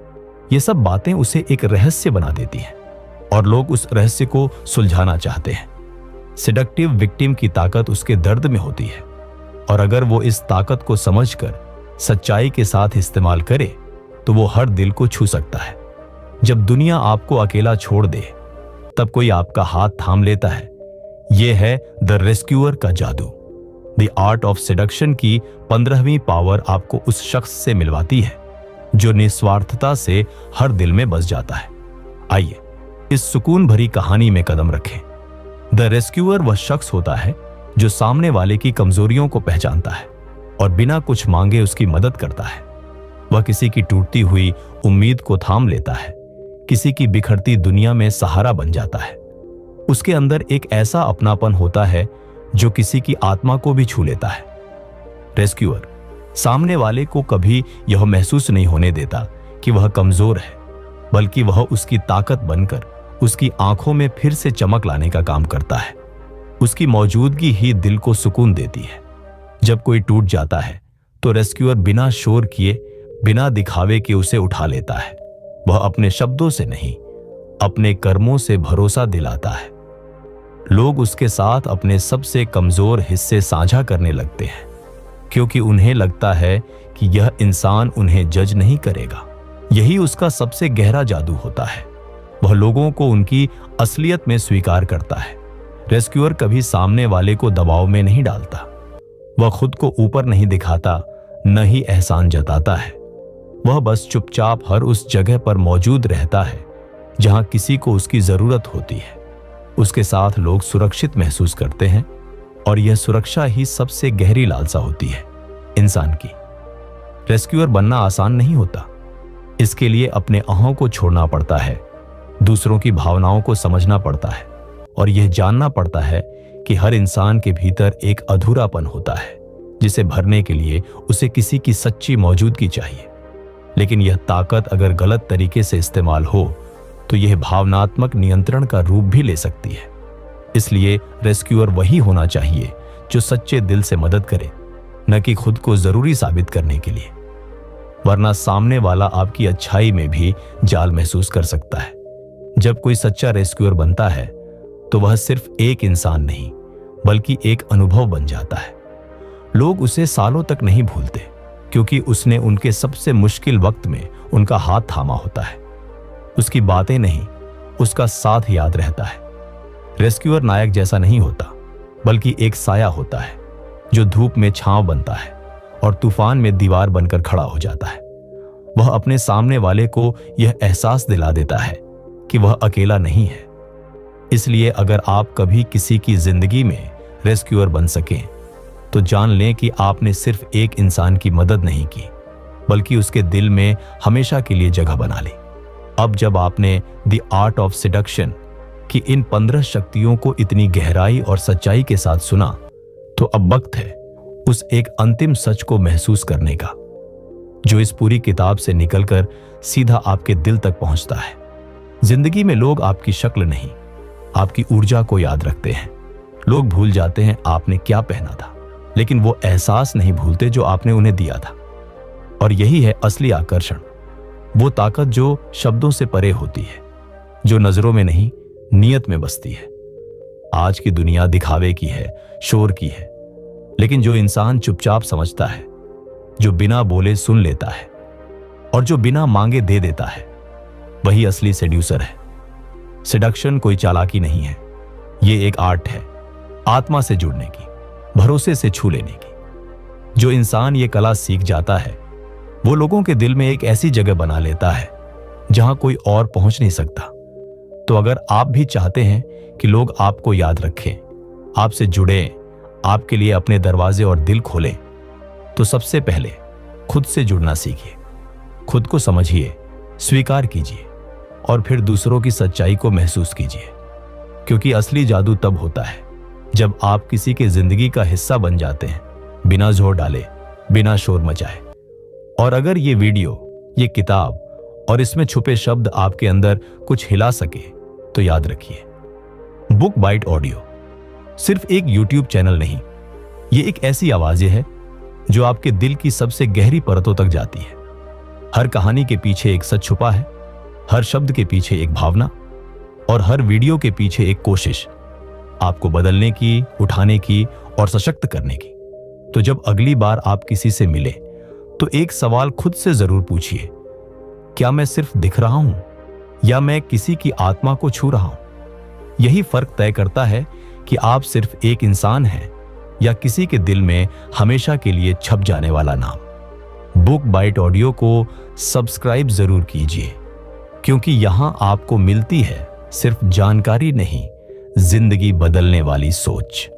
ये सब बातें उसे एक रहस्य बना देती हैं, और लोग उस रहस्य को सुलझाना चाहते हैं। सेडक्टिव विक्टिम की ताकत उसके दर्द में होती है, और अगर वो इस ताकत को समझकर सच्चाई के साथ इस्तेमाल करे तो वो हर दिल को छू सकता है। जब दुनिया आपको अकेला छोड़ दे तब कोई आपका हाथ थाम लेता है। यह है द रेस्क्यूअर का जादू। द आर्ट ऑफ सेडक्शन की 15वीं पावर आपको उस शख्स से मिलवाती है जो निस्वार्थता से हर दिल में बस जाता है। आइए इस सुकून भरी कहानी में कदम रखें। द रेस्क्यूअर वह शख्स होता है जो सामने वाले की कमजोरियों को पहचानता है और बिना कुछ मांगे उसकी मदद करता है। वह किसी की टूटती हुई उम्मीद को थाम लेता है, किसी की बिखरती दुनिया में सहारा बन जाता है। उसके अंदर एक ऐसा अपनापन होता है जो किसी की आत्मा को भी छू लेता है। रेस्क्यूअर सामने वाले को कभी यह महसूस नहीं होने देता कि वह कमजोर है, बल्कि वह उसकी ताकत बनकर उसकी आंखों में फिर से चमक लाने का काम करता है। उसकी मौजूदगी ही दिल को सुकून देती है। जब कोई टूट जाता है तो रेस्क्यूअर बिना शोर किए, बिना दिखावे के उसे उठा लेता है। वह अपने शब्दों से नहीं, अपने कर्मों से भरोसा दिलाता है। लोग उसके साथ अपने सबसे कमजोर हिस्से साझा करने लगते हैं, क्योंकि उन्हें लगता है कि यह इंसान उन्हें जज नहीं करेगा। यही उसका सबसे गहरा जादू होता है। वह लोगों को उनकी असलियत में स्वीकार करता है। रेस्क्यूअर कभी सामने वाले को दबाव में नहीं डालता। वह खुद को ऊपर नहीं दिखाता, न ही एहसान जताता है। वह बस चुपचाप हर उस जगह पर मौजूद रहता है जहां किसी को उसकी जरूरत होती है। उसके साथ लोग सुरक्षित महसूस करते हैं, और यह सुरक्षा ही सबसे गहरी लालसा होती है इंसान की। रेस्क्यूअर बनना आसान नहीं होता। इसके लिए अपने अहों को छोड़ना पड़ता है, दूसरों की भावनाओं को समझना पड़ता है, और यह जानना पड़ता है कि हर इंसान के भीतर एक अधूरापन होता है जिसे भरने के लिए उसे किसी की सच्ची मौजूदगी चाहिए। लेकिन यह ताकत अगर गलत तरीके से इस्तेमाल हो तो यह भावनात्मक नियंत्रण का रूप भी ले सकती है। इसलिए रेस्क्यूअर वही होना चाहिए जो सच्चे दिल से मदद करे, न कि खुद को जरूरी साबित करने के लिए। वरना सामने वाला आपकी अच्छाई में भी जाल महसूस कर सकता है। जब कोई सच्चा रेस्क्यूअर बनता है तो वह सिर्फ एक इंसान नहीं, बल्कि एक अनुभव बन जाता है। लोग उसे सालों तक नहीं भूलते, क्योंकि उसने उनके सबसे मुश्किल वक्त में उनका हाथ थामा होता है। उसकी बातें नहीं, उसका साथ याद रहता है। रेस्क्यूअर नायक जैसा नहीं होता, बल्कि एक साया होता है जो धूप में छांव बनता है और तूफान में दीवार बनकर खड़ा हो जाता है। वह अपने सामने वाले को यह एहसास दिला देता है कि वह अकेला नहीं है। इसलिए अगर आप कभी किसी की जिंदगी में रेस्क्यूअर बन सकें तो जान लें कि आपने सिर्फ एक इंसान की मदद नहीं की, बल्कि उसके दिल में हमेशा के लिए जगह बना ली। अब जब आपने द आर्ट ऑफ सेडक्शन की इन 15 शक्तियों को इतनी गहराई और सच्चाई के साथ सुना, तो अब वक्त है उस एक अंतिम सच को महसूस करने का, जो इस पूरी किताब से निकलकर सीधा आपके दिल तक पहुंचता है। जिंदगी में लोग आपकी शक्ल नहीं, आपकी ऊर्जा को याद रखते हैं। लोग भूल जाते हैं आपने क्या पहना था, लेकिन वो एहसास नहीं भूलते जो आपने उन्हें दिया था। और यही है असली आकर्षण, वो ताकत जो शब्दों से परे होती है, जो नजरों में नहीं, नियत में बसती है। आज की दुनिया दिखावे की है, शोर की है, लेकिन जो इंसान चुपचाप समझता है, जो बिना बोले सुन लेता है और जो बिना मांगे दे देता है, वही असली सेड्यूसर है। सेडक्शन कोई चालाकी नहीं है, ये एक आर्ट है, आत्मा से जुड़ने की, भरोसे से छू लेने की। जो इंसान ये कला सीख जाता है, वो लोगों के दिल में एक ऐसी जगह बना लेता है जहां कोई और पहुंच नहीं सकता। तो अगर आप भी चाहते हैं कि लोग आपको याद रखें, आपसे जुड़े, आपके लिए अपने दरवाजे और दिल खोलें, तो सबसे पहले खुद से जुड़ना सीखिए। खुद को समझिए, स्वीकार कीजिए, और फिर दूसरों की सच्चाई को महसूस कीजिए। क्योंकि असली जादू तब होता है जब आप किसी के जिंदगी का हिस्सा बन जाते हैं, बिना जोर डाले, बिना शोर मचाए। और अगर ये वीडियो, ये किताब और इसमें छुपे शब्द आपके अंदर कुछ हिला सके, तो याद रखिए, बुक बाइट ऑडियो सिर्फ एक यूट्यूब चैनल नहीं, ये एक ऐसी आवाज़ें है जो आपके दिल की सबसे गहरी परतों तक जाती है। हर कहानी के पीछे एक सच छुपा है, हर शब्द के पीछे एक भावना, और हर वीडियो के पीछे एक कोशिश आपको बदलने की, उठाने की और सशक्त करने की। तो जब अगली बार आप किसी से मिले तो एक सवाल खुद से जरूर पूछिए, क्या मैं सिर्फ दिख रहा हूं या मैं किसी की आत्मा को छू रहा हूं? यही फर्क तय करता है कि आप सिर्फ एक इंसान हैं या किसी के दिल में हमेशा के लिए छप जाने वाला नाम। बुक बाइट ऑडियो को सब्सक्राइब जरूर कीजिए, क्योंकि यहां आपको मिलती है सिर्फ जानकारी नहीं, जिंदगी बदलने वाली सोच।